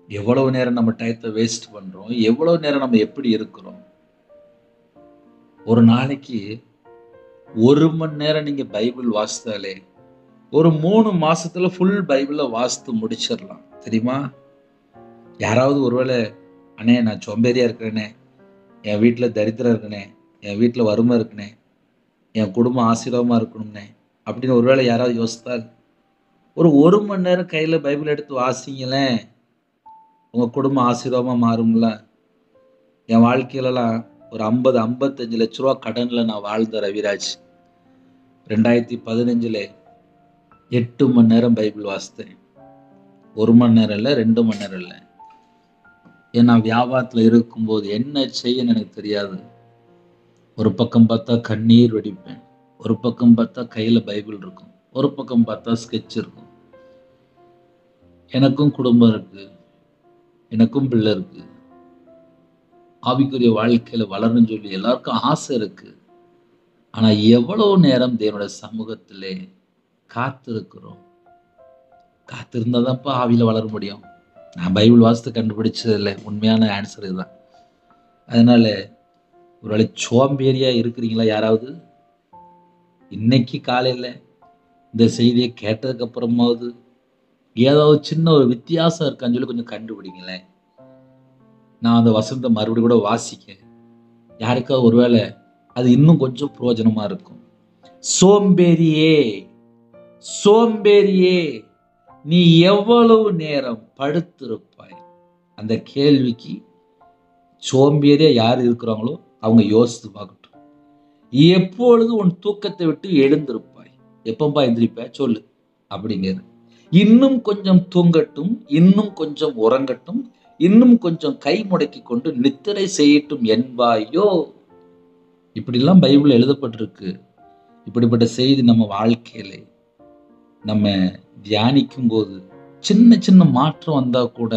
எவ்வளவு நேரம் நம்ம டயத்தை வேஸ்ட் பண்றோம், எவ்வளவு நேரம் நம்ம எப்படி இருக்கிறோம். ஒரு நாளைக்கு 1 மணி நேரம் நீங்க பைபிள் வாசித்தாலே ஒரு 3 மாசத்துல ஃபுல் பைபிள வாசித்து முடிச்சிடலாம். தெரியுமா? யாராவது ஒருவேளை, அண்ணே நான் சோம்பேறியா இருக்கிறேனே, என் வீட்டுல தரித்திரம் இருக்குனே, என் வீட்டுல வறுமை இருக்குனே, என் குடும்பம் ஆசீர்வாதமா இருக்கணும்னே அப்படின்னு ஒருவேளை யாராவது யோசித்தால், ஒரு 1 மணி நேரம் கையில பைபிள் எடுத்து வாசிங்களேன், உங்க குடும்பம் ஆசீர்வாதமா மாறும்ல. என் வாழ்க்கையிலலாம் ஒரு 50-55 லட்ச ரூபா கடன்ல நான் வாழ்ந்த ரவிராஜ் 2015ல 8 மணி நேரம் பைபிள் வாசித்தேன். 1 மணி நேரம் இல்லை, 2 மணி நேரம் இல்லை. ஏன்னா வியாபாரத்துல இருக்கும்போது என்ன செய்யன்னு எனக்கு தெரியாது. ஒரு பக்கம் பார்த்தா கண்ணீர் வெடிப்பேன், ஒரு பக்கம் பார்த்தா கையில பைபிள் இருக்கும், ஒரு பக்கம் பார்த்தா ஸ்கெட்ச் இருக்கும். எனக்கும் குடும்பம் இருக்கு, எனக்கும் பிள்ளை இருக்கு, ஆவிக்குரிய வாழ்க்கையில வளரணும்னு சொல்லி எல்லாருக்கும் ஆசை இருக்கு. ஆனா எவ்வளவு நேரம் தேவனுடைய சமூகத்திலே காத்திருக்கிறோம், காத்திருந்தா தான்ப்பா ஆவியில வளர முடியும். நான் பைபிள் வாசித்து கண்டுபிடிச்சது இல்லை, உண்மையான ஆன்சர் இதுதான். அதனால ஒருவேளை சோம்பேறியா இருக்கிறீங்களா யாராவது? இன்னைக்கு காலையில இந்த செய்தியை கேட்டதுக்கு அப்புறமாவது ஏதாவது சின்ன ஒரு வித்தியாசம் இருக்கான்னு சொல்லி கொஞ்சம் கண்டுபிடிங்களேன். நான் அந்த வசனத்தை மறுபடியும் கூட வாசிக்கேன். யாருக்காவது ஒருவேளை அது இன்னும் கொஞ்சம் பிரயோஜனமா இருக்கும். சோம்பேறியே, சோம்பேறியே, நீ எவ்வளவு நேரம் படுத்திருப்பாய்? அந்த கேள்விக்கு சோம்பேறியா யார் இருக்கிறாங்களோ அவங்க யோசித்து பார்க்கட்டும். எப்பொழுது உன் தூக்கத்தை விட்டு எழுந்திருப்பாய்? எப்பப்பா எந்திரிப்ப சொல்லு அப்படிங்கிறது. இன்னும் கொஞ்சம் தூங்கட்டும், இன்னும் கொஞ்சம் உறங்கட்டும், இன்னும் கொஞ்சம் கை முடக்கி கொண்டு நித்திரை செய்யட்டும் என்பாயோ? இப்படிலாம் பைபிள் எழுதப்பட்டிருக்கு. இப்படிப்பட்ட செய்தி நம்ம வாழ்க்கையில நம்ம தியானிக்கும் போது சின்ன சின்ன மாற்றம் வந்தா கூட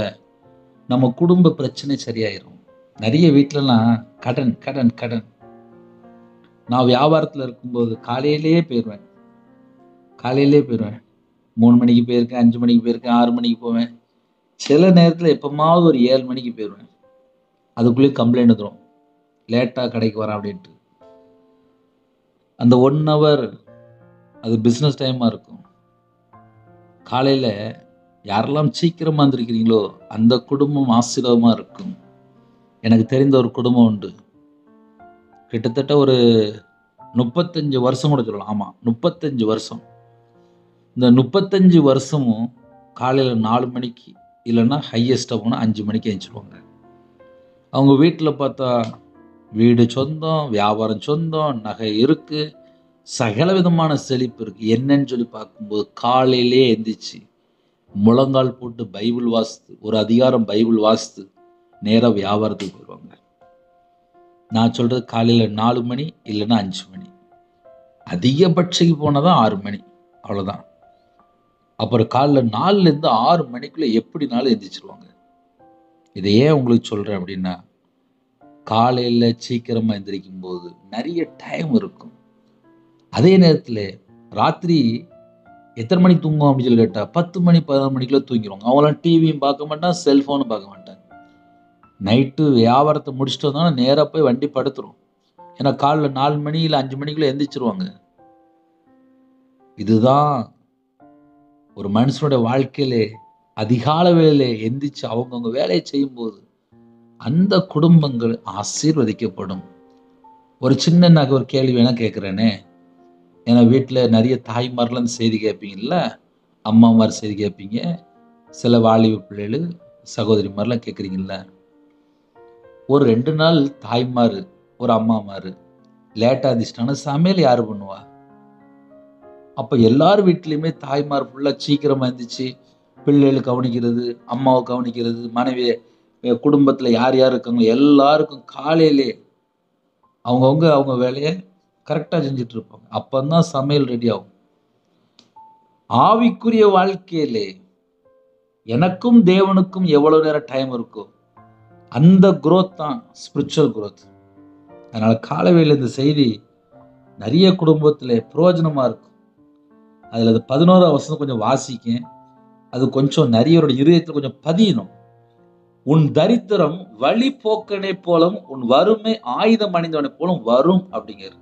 நம்ம குடும்ப பிரச்சனை சரியாயிரும். நிறைய வீட்டிலலாம் கடன் கடன் கடன். நான் வியாபாரத்தில் இருக்கும்போது காலையிலேயே போயிடுவேன். 3 மணிக்கு போயிருக்கேன், 5 மணிக்கு போயிருக்கேன், 6 மணிக்கு போவேன். சில நேரத்தில் எப்பமாவது ஒரு 7 மணிக்கு போயிடுவேன். அதுக்குள்ளேயே கம்ப்ளைண்ட் வந்துடும், லேட்டாக கடைக்கு வரேன் அப்படின்ட்டு. அந்த 1 hour அது பிஸ்னஸ் டைமாக இருக்கும். காலையில் யாரெல்லாம் சீக்கிரமாக இருந்திருக்கிறீங்களோ அந்த குடும்பம் ஆசீர்வாதமாக இருக்கும். எனக்கு தெரிந்த ஒரு குடும்பம் உண்டு. கிட்டத்தட்ட ஒரு 35 வருஷம் கூட சொல்லலாம். ஆமாம், 35 வருஷம். இந்த 35 வருஷமும் காலையில் 4 மணிக்கு இல்லைன்னா ஹையஸ்ட்டாக போனால் 5 மணிக்கு எழுந்திருவாங்க. அவங்க வீட்டில் பார்த்தா வீடு சொந்தம், வியாபாரம் சொந்தம், நகை இருக்குது, சகல விதமான செழிப்பு இருக்குது. என்னன்னு சொல்லி பார்க்கும்போது காலையிலே எந்திரிச்சு முழங்கால் போட்டு பைபிள் வாசித்து, ஒரு அதிகாரம் பைபிள் வாசித்து நேராக வியாபாரத்துக்கு போயிடுவாங்க. நான் சொல்கிறது காலையில் 4 மணி இல்லைன்னா 5 மணி, அதிகபட்சக்கு போனால் தான் 6 மணி, அவ்வளோதான். அப்புறம் காலைல 4லேருந்து 6 மணிக்குள்ளே எப்படினாலும் எந்திரிச்சிருவாங்க. இதை ஏன் உங்களுக்கு சொல்கிறேன் அப்படின்னா, காலையில் சீக்கிரமாக எந்திரிக்கும் போது நிறைய டைம் இருக்கும். அதே நேரத்தில் ராத்திரி எத்தனை மணிக்கு தூங்குவோம் அப்படின்னு சொல்லி கேட்டால் 10 மணி 11 மணிக்குள்ளே தூங்கிடுவாங்க. அவங்களாம் டிவியும் பார்க்க மாட்டாங்க, செல்ஃபோனும் பார்க்க மாட்டாங்க. நைட்டு வியாபாரத்தை முடிச்சுட்டு வந்தாலும் நேராக போய் வண்டி படுத்துரும். ஏன்னா காலைல 4 மணி இல்லை 5 மணிக்குள்ளே எந்திரிச்சிருவாங்க. இதுதான் ஒரு மனுஷனுடைய வாழ்க்கையிலே அதிகால வேலையிலே எந்திரிச்சு அவங்கவுங்க வேலையை செய்யும்போது அந்த குடும்பங்கள் ஆசீர்வதிக்கப்படும். ஒரு சின்ன நான் ஒரு கேள்வி வேணா கேட்குறேனே. ஏன்னா வீட்டில் நிறைய தாய்மார்லாம் செய்தி கேட்பீங்கல்ல, அம்மாமார் செய்தி கேட்பீங்க, சில வாலிப பிள்ளைகள் சகோதரிமார்லாம் கேட்குறீங்கல்ல. ஒரு 2 நாள் தாய்மார் ஒரு அம்மாமார் லேட்டாக இருந்துச்சுட்டாங்கன்னா சமையல் யார் பண்ணுவா? அப்போ எல்லார் வீட்லேயுமே தாய்மார் ஃபுல்லாக சீக்கிரமாக இருந்துச்சு பிள்ளைகளை கவனிக்கிறது, அம்மாவை கவனிக்கிறது, மனைவியை, குடும்பத்தில் யார் யார் இருக்காங்க எல்லாருக்கும் காலையிலே அவங்கவுங்க அவங்க வேலையை கரெக்டாக செஞ்சுட்டு இருப்பாங்க. அப்போதான் சமையல் ரெடி ஆகும். ஆவிக்குரிய வாழ்க்கையிலே எனக்கும் தேவனுக்கும் எவ்வளோ நேரம் டைம் இருக்கோ அந்த குரோத் தான் ஸ்பிரிச்சுவல் குரோத். அதனால் காலைவேளை இந்த செய்தி நிறைய குடும்பத்தில் பிரயோஜனமாக இருக்கும். அதில் அது 11ஆம் வசனம் கொஞ்சம் வாசிக்கேன். அது கொஞ்சம் நிறையரோட இருதயத்தில் கொஞ்சம் பதியணும். உன் தரித்திரம் வழி போக்கனை போலும், உன் வறுமை ஆயுதம் அணிந்தவனை போலும் வரும் அப்படிங்கிறது.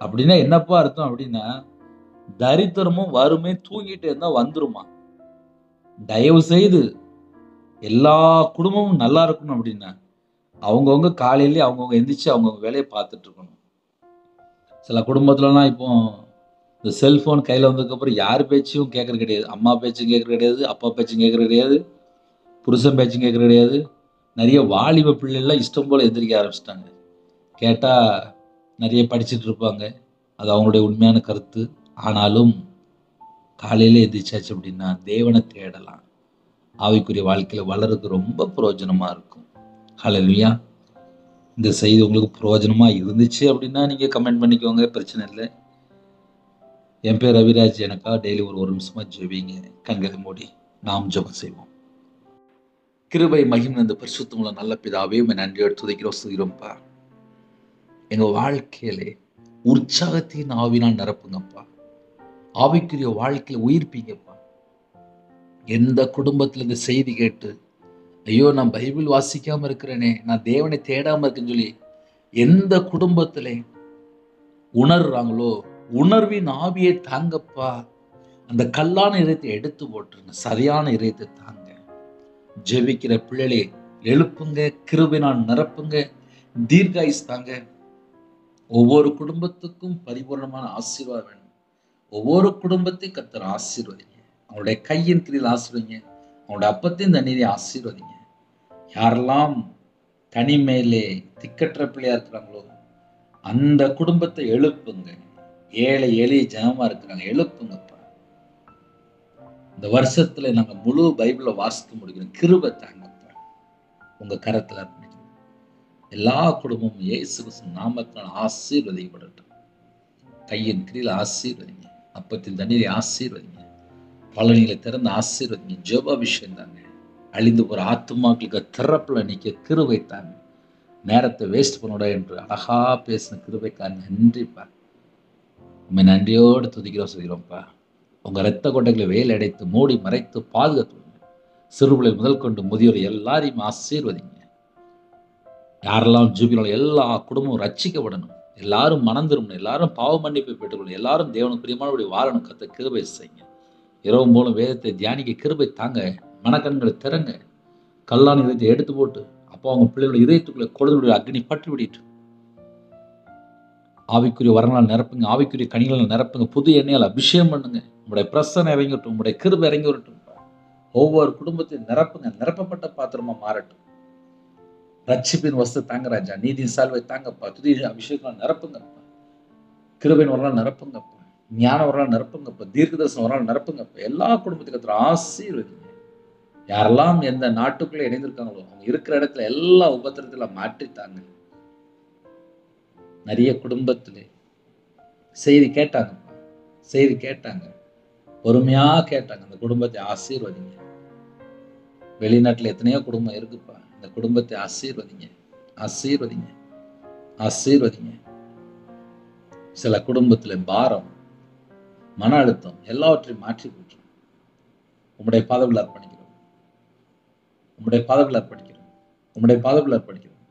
அப்படின்னா என்னப்பா அர்த்தம் அப்படின்னா, தரித்திரமும் வறுமை தூங்கிட்டே இருந்தா வந்துருமா? தயவு செய்து எல்லா குடும்பமும் நல்லா இருக்கணும் அப்படின்னா அவங்கவுங்க காலையிலேயே அவங்கவுங்க எந்திரிச்சு அவங்கவுங்க வேலையை பார்த்துட்டு இருக்கணும். சில குடும்பத்துலலாம் இப்போ இந்த செல்ஃபோன் கையில் வந்ததுக்கப்புறம் யார் பேச்சையும் கேட்கறது கிடையாது. அம்மா பேச்சும் கேட்கறது கிடையாது, அப்பா பேச்சும் கேட்கறது கிடையாது, புருஷன் பேச்சும் கேட்கறது கிடையாது. நிறைய வாலிப பிள்ளைகள்லாம் இஷ்டம் போல் எந்திரிக்க ஆரம்பிச்சிட்டாங்க. கேட்டால் நிறைய படிச்சுட்டு இருப்பாங்க, அது அவங்களுடைய உண்மையான கருத்து. ஆனாலும் காலையில் எந்திரிச்சாச்சு அப்படின்னா தேவனை தேடலாம். ஆவிக்குரிய வாழ்க்கையில் வளர்றதுக்கு ரொம்ப பிரயோஜனமாக இருக்கும். ஹல்லேலூயா. இந்த செய்தி உங்களுக்கு பிரயோஜனமாக இருந்துச்சு அப்படின்னா நீங்கள் கமெண்ட் பண்ணிக்கோங்க, பிரச்சனை இல்லை. என் பேர் ரவிராஜ். எனக்கா டெய்லி ஒரு நிமிஷமாக ஜெபிங்க. கண்களை மூடி நாம் ஜெபம் செய்வோம். கிருபை மகிமை இந்த பரிசுத்தமுள்ள நல்ல பிதாவே, நன்றியோடு துதிக்கிறோம், சுகிறோம்ப்பா. எங்கள் வாழ்க்கையிலே உற்சாகத்தின் ஆவினால் நிரப்புங்கப்பா. ஆவிக்குரிய வாழ்க்கையில் உயிர்ப்பீங்கப்பா. எந்த குடும்பத்துல இந்த செய்தி கேட்டு, ஐயோ நான் பைபிள் வாசிக்காம இருக்கிறேனே, நான் தேவனை தேடாம இருக்கேன்னு சொல்லி எந்த குடும்பத்திலே உணர்றாங்களோ, உணர்வின் ஆவியை தாங்கப்பா. அந்த கல்லான இதயத்தை எடுத்து போட்டுருங்க, சரியான இதயத்தை தாங்க. ஜெபிக்கிற பிள்ளைகளை எழுப்புங்க, கிருபையினால் நிரப்புங்க, தீர்காயுஸ் தாங்க. ஒவ்வொரு குடும்பத்துக்கும் பரிபூர்ணமான ஆசீர்வாதம் வேணும். ஒவ்வொரு குடும்பத்தையும் கர்த்தர் ஆசீர்வதிங்க. அவங்களுடைய கையின் கீழில் ஆசீர்வதிங்க. அவங்களுடைய அப்பத்தையும் தண்ணீரை ஆசீர்வதிங்க. யாரெல்லாம் தனிமையிலே திக்கற்ற பிள்ளையா இருக்கிறாங்களோ அந்த குடும்பத்தை எழுப்புங்க. ஏழை எளிய ஜனமா இருக்கிறாங்க, எழுப்புங்கப்பா. இந்த வருஷத்துல நாங்க முழு பைபிளை வாசிக்க முடியும், கிருபை தாங்கப்பா. உங்க கரத்துல அர்ப்பணிக்கிறோம். எல்லா குடும்பமும் இயேசு கிறிஸ்து நாமத்தினால் ஆசீர்வதிக்கப்படட்டும். கையின் கீழில் ஆசீர்வதிங்க, அப்பத்தின் தண்ணீரை ஆசீர்வதிங்க, பழனிகளை திறந்து ஆசீர்வதிங்க. ஜெப அபிஷேகம் தாங்க. அழிந்து போற ஆத்துமாக்களுக்கு திறப்புல நிக்க கிருபை தாங்க. நேரத்தை வேஸ்ட் பண்ணோட என்று அழகா பேசின கிருபைக்கா நன்றிப்பா. உண்மை நன்றியோடு துதிக்கிறோம் சொல்கிறோம்ப்பா. உங்க இரத்த கொட்டைகளை வேல் அடைத்து மூடி மறைத்து பாதுகாத்து சிறுபிள்ளை முதல் கொண்டு முதியோர் எல்லாரையும் ஆசீர்வதிங்க. யாரெல்லாம் ஜூபினாலும் எல்லா குடும்பமும் ரட்சிக்கப்படணும், எல்லாரும் மனம் திரும்பணும், எல்லாரும் பாவ மன்னிப்பை பெற்றுக்கொள்ளணும், எல்லாரும் தேவனுக்கு பிரியமானபடி வாழணும். கத்த கிருபை செய்யுங்க. இரவு மூலம் வேதத்தை தியானிக்க கிருபை தாங்க. மனக்கண்களை திறங்க. கல்லான இதயத்தை எடுத்து போட்டு அப்போ அவங்க பிள்ளைகளோட இதயத்துக்குள்ள கொழுந்துடைய அக்னி பற்றி விடிட்டு ஆவிக்குரிய வரங்களால் நிரப்புங்க, ஆவிக்குரிய கனிகளால் நிரப்புங்க, புது எண்ணெயால் அபிஷேகம் பண்ணுங்க. உங்களுடைய பிரசனை இறங்கி வரட்டும், உங்களுடைய கிருபை இறங்கி வரட்டும். ஒவ்வொரு குடும்பத்தையும் நிரப்புங்க, நிரப்பப்பட்ட பாத்திரமா மாறட்டும். ரட்சிப்பின் வஸ்து தாங்க ராஜா, நீதியின் சால்வை தாங்கப்பா. துதி அபிஷேகம் நிரப்புங்கப்பா, கிருபையின் வரலாறு நிரப்புங்கப்பா, ஞான வரலாறு நிரப்புங்கப்பா, தீர்க்க தரிசனம் வரலாறு நிரப்புங்கப்பா. எல்லா குடும்பத்துக்கு ஆசீர்வதிங்க. யாரெல்லாம் எந்த நாட்டுக்குள்ளே இணைந்திருக்காங்களோ அவங்க இருக்கிற இடத்துல எல்லா உபத்திரத்துல மாற்றித்தாங்க. நிறைய குடும்பத்திலே செய்தி கேட்டாங்கப்பா, செய்தி கேட்டாங்க, பொறுமையா கேட்டாங்க. அந்த குடும்பத்தை ஆசீர்வதிங்க. வெளிநாட்டுல எத்தனையோ குடும்பம் இருக்குப்பா, இந்த குடும்பத்தை ஆசீர்வதிங்க, ஆசீர்வதிங்க, ஆசீர்வதிங்க. சில குடும்பத்துல பாரம், மன அழுத்தம் எல்லாவற்றையும் மாற்றி போட்டு உம்முடைய பாதவில் அர்ப்பணிக்கிறோம், உம்முடைய பாதவில் அர்ப்பணிக்கிறோம், உம்முடைய பாதவில் அர்ப்பணிக்கிறோம்.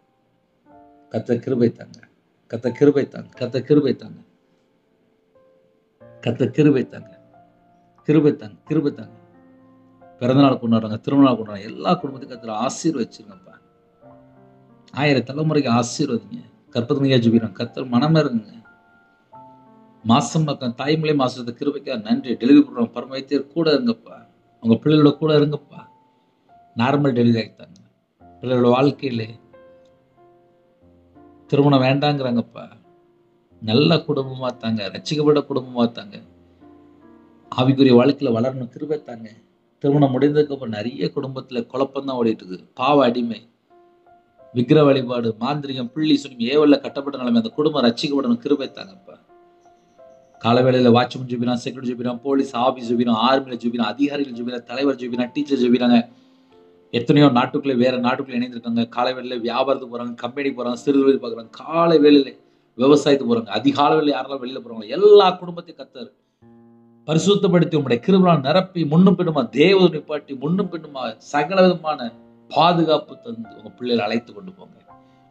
கத்த கிருபை தாங்க, கத்த கிருபை தாங்க, கத்த கிருபை தாங்க, கத்த கிருபை தாங்க, கிருபை தாங்க, கிருபை தாங்க. பிறந்தநாள் கொண்டாடுறாங்க, திருமணம் கொண்டாடுறாங்க, எல்லா குடும்பத்தையும் கத்தர் ஆசீர்வதிச்சிருங்கப்பா. 1000 தலைமுறைக்கு ஆசீர்வதிங்க. கற்பனையா ஜெபிக்கிறோம், கத்தர் மனம் இருங்க. மாசம் தாய்மொழி மாசத்தை கிருபைக்கா நன்றி. டெலிவரி பண்ணுறோம் பரமவைத்தியர் கூட இருங்கப்பா, உங்க பிள்ளைகளோட கூட இருங்கப்பா. நார்மல் டெலிவரி ஆகிட்டாங்க, பிள்ளைகளோட வாழ்க்கையிலே திருமணம் வேண்டாங்கிறாங்கப்பா. நல்ல குடும்பமா தாங்க, ரட்சிக்கப்பட்ட குடும்பமா தாங்க. ஆவிக்குரிய வாழ்க்கையில வளரணும், கிருபை தாங்க. திருமணம் முடிந்ததுக்கு அப்புறம் நிறைய குடும்பத்துல குழப்பம்தான் ஓடிட்டு இருக்குது. பாவ அடிமை, விக்கிர வழிபாடு, மாந்திரிகம், பிள்ளி சுனியம், ஏவல்ல கட்டப்பட்ட நிலைமை. அந்த குடும்பம் ரட்சிக்கப்படணும், கிருபை தாங்கப்பா. காலவேளையில வாட்ச்மேன் ஜெபிக்கிறான், செக்யூரிட்டி ஜெபிக்கிறான், போலீஸ் ஆபீஸ் ஜெபிக்கிறான், ஆர்மியில ஜெபிக்கிறான், அதிகாரிகள் ஜெபிக்கிறான், தலைவர் ஜெபிக்கிறான், டீச்சர் ஜெபிக்கிறாங்க. எத்தனையோ நாட்டுக்குள்ளே வேற நாட்டுக்குள்ள இணைந்திருக்காங்க. காலை வேளையில வியாபாரத்துக்கு போறாங்க, கம்பெனிக்கு போறாங்க, சிறு தொழில் பார்க்குறாங்க. காலை வேளையில விவசாயத்துக்கு போறாங்க, அதிகாலை வேளையில யாரெல்லாம் வெளியில போறாங்க. எல்லா குடும்பத்தையும் கத்தர் பரிசுத்தப்படுத்தி உங்களுடைய கிருபையால் நிரப்பி முன்னும் பின்னுமா தேவதை நிப்பாட்டி முன்னும் பின்னுமா சகல விதமான பாதுகாப்பு தந்து உங்க பிள்ளைகளை அழைத்து கொண்டு போங்க.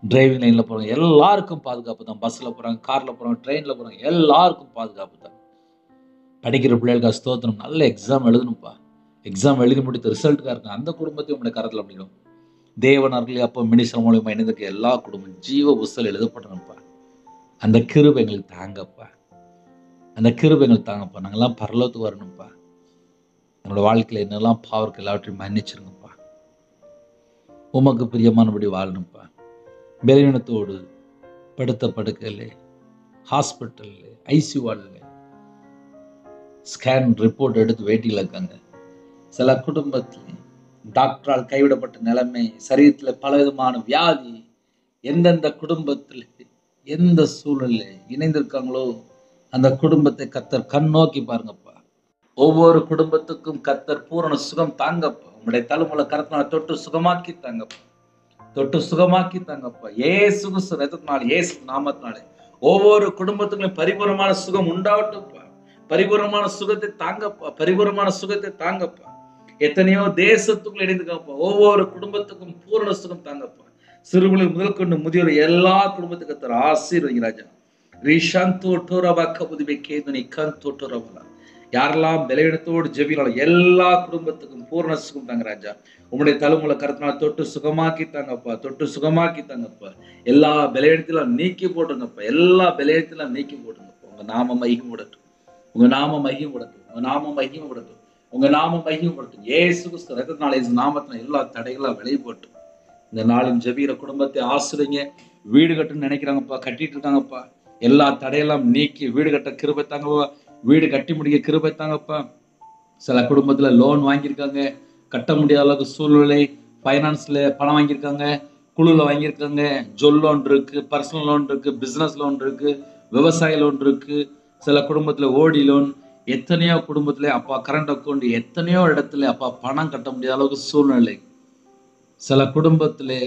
டிரைவிங் லைன்ல போறாங்க, எல்லாருக்கும் பாதுகாப்பு தான். பஸ்ல போறாங்க, கார்ல போறாங்க, ட்ரெயின்ல போறாங்க, எல்லாருக்கும் பாதுகாப்பு தான். படிக்கிற பிள்ளைகளுக்கு ஸ்தோத்திரம். நல்ல எக்ஸாம் எழுதணும்ப்பா. எக்ஸாம் எழுதி முடித்த ரிசல்ட்டுக்காக இருக்கும். அந்த குடும்பத்தையும் உங்களுடைய கரத்தில் அப்படிடும். தேவனர்களே அப்போ மினிஸ்டர் மூலியமா இணைந்திருக்க எல்லா குடும்பம் ஜீவ புஸ்தல் எழுதப்படணும்ப்பா. அந்த கிருபை எங்களுக்கு தாங்கப்பா, அந்த கிருபை எங்களுக்கு தாங்கப்பா. நாங்கெல்லாம் பரலோகத்துக்கு வரணும்ப்பா. என்னோட வாழ்க்கையில என்னெல்லாம் பாவருக்கு எல்லாவற்றையும் மன்னிச்சிருங்கப்பா. உமக்கு பிரியமானபடி வாழணும்ப்பா. பலவீனத்தோடு படுத்த படுக்கையிலே, ஹாஸ்பிட்டல்ல, ஐசியூ வார்டில் ஸ்கேன் ரிப்போர்ட் எடுத்து வெயிட்டில் இருக்காங்க. சில குடும்பத்தில் டாக்டரால் கைவிடப்பட்ட நிலைமை, சரீரத்தில் பலவிதமான வியாதி. எந்தெந்த குடும்பத்தில் எந்த சூழலில் இணைந்திருக்காங்களோ அந்த குடும்பத்தை கத்தர் கண் நோக்கி பாருங்கப்பா. ஒவ்வொரு குடும்பத்துக்கும் கத்தர் பூரண சுகம் தாங்கப்பா. உங்களுடைய தலைமுறை கரத்தினால தொட்டு சுகமாக்கி தாங்கப்பா, தொட்டு சுகமாக்கி தாங்கப்பா. ஏசு கிறிஸ்து ரத்தத்தினால, ஏசு நாமத்தினாலே ஒவ்வொரு குடும்பத்துக்கும் பரிபூர்ணமான சுகம் உண்டாகட்டும்ப்பா. பரிபூர்ணமான சுகத்தை தாங்கப்பா, பரிபூர்ணமான சுகத்தை தாங்கப்பா. எத்தனையோ தேசத்துக்குள்ள இணைந்துக்கப்பா. ஒவ்வொரு குடும்பத்துக்கும் பூரண சுகம் தாங்கப்பா. சிறுபிள்ளைகள் முதல் கொண்டு முதியோர் எல்லா குடும்பத்துக்கு கர்த்தர் ஆசீர்வதிங்க ராஜா. யாரெல்லாம் பலவீனத்தோடு ஜெபிக்கிறாங்களோ எல்லா குடும்பத்துக்கும் பூரண சுகம் தாங்க ராஜா. உங்களுடைய தலைமுறை கருத்தினால் தொட்டு சுகமாக்கி தாங்கப்பா, தொட்டு சுகமாக்கி தாங்கப்பா. எல்லா பலவீனத்திலும் நீக்கி போட்டுங்கப்பா, எல்லா பலவீனத்திலும் நீக்கி போட்டுங்கப்பா. உங்க நாம மகிமைப்படட்டும், உங்க நாம மகிமைப்படட்டும், உங்க நாம மகிமைப்படட்டும், உங்க நாம மகிமைப்படட்டும். இயேசு கிறிஸ்து ரத்தத்தினால இயேசு நாமத்தினால எல்லா தடைகளும் விலகி போட்டும். இந்த நாளின் ஜெபிக்கிற குடும்பத்தை ஆசிரியங்க. வீடு கட்டுன்னு நினைக்கிறாங்கப்பா, கட்டிட்டு இருக்காங்கப்பா. எல்லா தடையெல்லாம் நீக்கி வீடு கட்ட கிருபை தாங்கப்பா, வீடு கட்டி முடிக்க கிருபை தாங்கப்பா. சில குடும்பத்துல லோன் வாங்கியிருக்காங்க, கட்ட முடியாத அளவுக்கு சூழ்நிலை, ஃபைனான்ஸ்ல பணம் வாங்கியிருக்காங்க, குழுல வாங்கியிருக்காங்க. ஜொல் லோன் இருக்கு, பர்சனல் லோன் இருக்கு, பிசினஸ் லோன் இருக்கு, விவசாய லோன் இருக்கு. சில குடும்பத்துல ஓடி லோன், எத்தனையோ குடும்பத்துல அப்பா கரண்ட் அக்கௌண்ட், எத்தனையோ இடத்துல அப்பா பணம் கட்ட முடியாத அளவுக்கு சூழ்நிலை. சில குடும்பத்திலே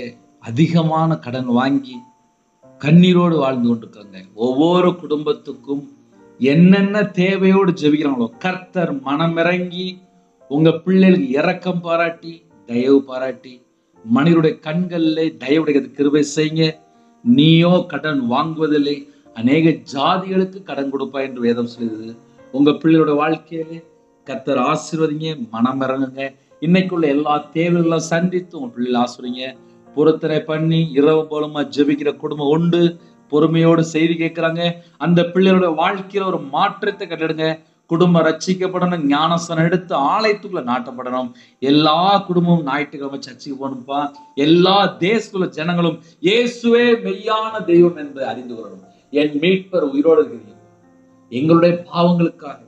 அதிகமான கடன் வாங்கி கண்ணீரோடு வாழ்ந்து கொண்டிருக்காங்க. ஒவ்வொரு குடும்பத்துக்கும் என்னென்ன தேவையோடு ஜெபிக்கிறாங்களோ கர்த்தர் மனமிறங்கி உங்க பிள்ளைகளுக்கு இரக்கம் பாராட்டி, தயவு பாராட்டி, மனிதருடைய கண்களிலே தயவுடைய கிருபை செய்யுங்க. நீயோ கடன் வாங்குவதில்லை, அநேக ஜாதிகளுக்கு கடன் கொடுப்பா என்று வேதம் சொல்லுது. உங்க பிள்ளையோட வாழ்க்கையிலே கர்த்தர் ஆசீர்வதிங்க, மனமிறங்குங்க. இன்னைக்குள்ள எல்லா தேவைகளும் சந்தித்து உங்க பிள்ளைகளை ஆசீர்வதிங்க. பொருத்தனை பண்ணி இரவு போலமா ஜெபிக்கிற குடும்பம் உண்டு. பொறுமையோடு செய்தி கேட்கிறாங்க. அந்த பிள்ளைகளோட வாழ்க்கையில ஒரு மாற்றத்தை கட்டிடுங்க. குடும்பம் ரட்சிக்கப்படணும், ஞானஸ்தானம் எடுத்து ஆலயத்துக்குள்ள நாட்டப்படணும். எல்லா குடும்பமும் ஞாயிற்றுக்கிழமை சர்ச்சைக்கு போகணும்ப்பா. எல்லா தேசத்துல ஜனங்களும் இயேசுவே மெய்யான தெய்வம் என்பதை அறிந்து கொள்ளணும். என் மீட்பர் உயிரோடு இருக்கிறீங்க. எங்களுடைய பாவங்களுக்காக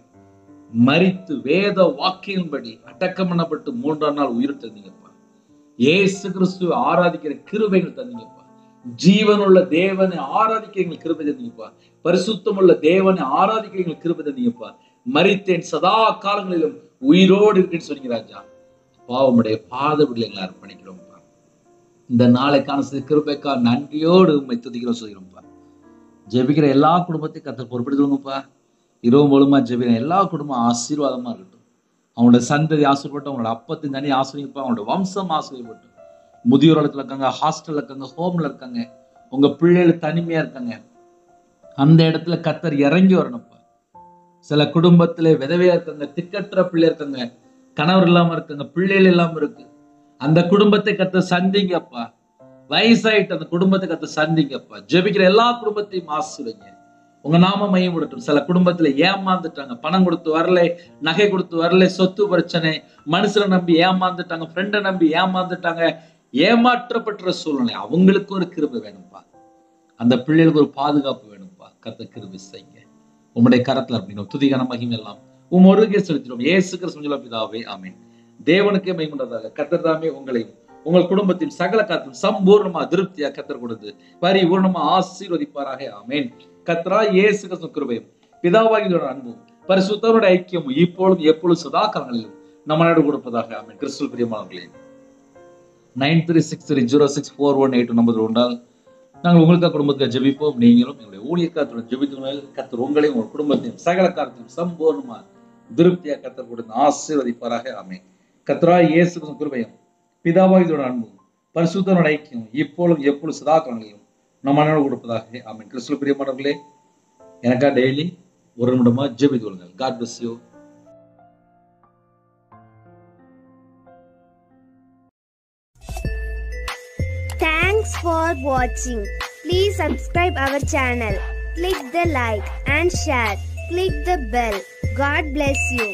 மரித்து வேத வாக்கியின்படி அடக்கம் பண்ணப்பட்டு 3ஆம் நாள் உயிர் தந்தீங்கப்பா. இயேசு கிறிஸ்துவை ஆராதிக்கிற கிருபைகள் தந்தீங்கப்பா. ஜீவனுள்ள தேவனை ஆராதிக்க எங்களுக்கு கிருபை தந்தீங்கப்பா. பரிசுத்தமுள்ள தேவனை ஆராதிக்க எங்களுக்கு கிருபை தந்தீங்கப்பா. மரித்தேன், சதா காலங்களிலும் உயிரோடு இருக்கேன்னு சொன்னீங்க ராஜா. பாவமுடைய பாதவிடலை எங்களை அர்ப்பணிக்கிறோம்ப்பா. இந்த நாளைக்கான கிருபைக்கா நன்றியோடு உண்மை துதிக்கிறோம் சொல்கிறோம்ப்பா. ஜெபிக்கிற எல்லா குடும்பத்தையும் கர்த்தர் பொறுப்பெடுத்துருங்கப்பா. இரவு மூலமா ஜெபிக்கிற எல்லா குடும்பம் ஆசீர்வாதமா இருக்கட்டும். அவங்களோட சந்ததி ஆசீர்வட்டும், அவங்களோட அப்பத்தின் தனி ஆசீர்வதிப்பா, அவங்களோட வம்சம் ஆசீர்வட்டும். முதியோர் இடத்துல இருக்காங்க, ஹாஸ்டல்ல இருக்காங்க, ஹோம்ல இருக்காங்க, உங்க பிள்ளைகள் தனிமையா இருக்காங்க, அந்த இடத்துல கர்த்தர் இறங்கி வரணும்ப்பா. சில குடும்பத்துல விதவையா இருக்காங்க, திக்கற்ற பிள்ளை இருக்காங்க, கணவர் இல்லாம இருக்காங்க, பிள்ளைகள் இல்லாம இருக்கு. அந்த குடும்பத்தை கர்த்தர் சந்திங்கப்பா. வயசாயிட்டு அந்த குடும்பத்தை கர்த்தர் சந்திங்கப்பா. ஜெபிக்கிற எல்லா குடும்பத்தையும் ஆசீர்வதிங்க. உங்க நாம மையப்படட்டும். சில குடும்பத்துல ஏமாந்துட்டாங்க, பணம் கொடுத்து வரல, நகை கொடுத்து வரல, சொத்து பிரச்சனை, மனுஷரை நம்பி ஏமாந்துட்டாங்க, ஃப்ரெண்டை நம்பி ஏமாந்துட்டாங்க, ஏமாற்றப்பட்ட சூழ்நிலை. அவங்களுக்கு ஒரு கிருபை வேணும்ப்பா. அந்த பிள்ளைகளுக்கு ஒரு பாதுகாப்பு வேணும்ப்பா. கர்த்தர் கிருபை செய்யுங்க. உம்முடைய கரத்துல அப்படின்னு துதிகான மகிமை எல்லாம் ஒருங்கே செலுத்திடும். இயேசு கிறிஸ்து பிதாவே, ஆமென். தேவனுக்கே மகிமையுண்டாவதாக. கர்த்தர் தாமே உங்களையும் உங்கள் குடும்பத்தின் சகல காத்தும் சம்பூர்ணமா திருப்தியா கர்த்தர் கொடுத்து பரிபூர்ணமா ஆசீர்வதிப்பாராக. ஆமென். கர்த்தராகிய இயேசு கிறிஸ்து கிருபையும் பிதாவாகிய அன்பும் பரிசுத்தருடைய ஐக்கியமும் இப்பொழுதும் எப்பொழுதும் சதா காலங்களிலும் நம்மளோடு கொடுப்பதாக. ஆமென். கிறிஸ்துவில் பிரியமானவர்களே, 9363064182 நம்பர் உண்டால் நாங்கள் உங்களுக்காக குடும்பத்தை ஜெபிப்போம். நீங்களும் எங்களுடைய ஊழியக்காரத்துடன் ஜெபித்து கர்த்தர் உங்களையும் உங்கள் குடும்பத்தையும் சகல காலத்தையும் சம்பூர்ணமா திருப்தியா கர்த்தர் கொடுத்து ஆசீர்வதிப்பாராக. ஆமென். கர்த்தராகிய இயேசு கிறிஸ்து கிருபையும் பிதாவாகிய அன்பும் பரிசுத்தருடைய ஐக்கியமும் இப்பொழுதும் எப்பொழுதும் சதா காலங்களிலும் நம்மளோடு கொடுப்பதாக. ஆமென். கிறிஸ்துவில் பிரியமானவர்களே, எனக்கா டெய்லி ஒரு நிமிடமா ஜெபித்து கொள்ளுங்கள். God bless you. Thanks for watching. Please subscribe our channel. Click the like and share. Click the bell. God bless you.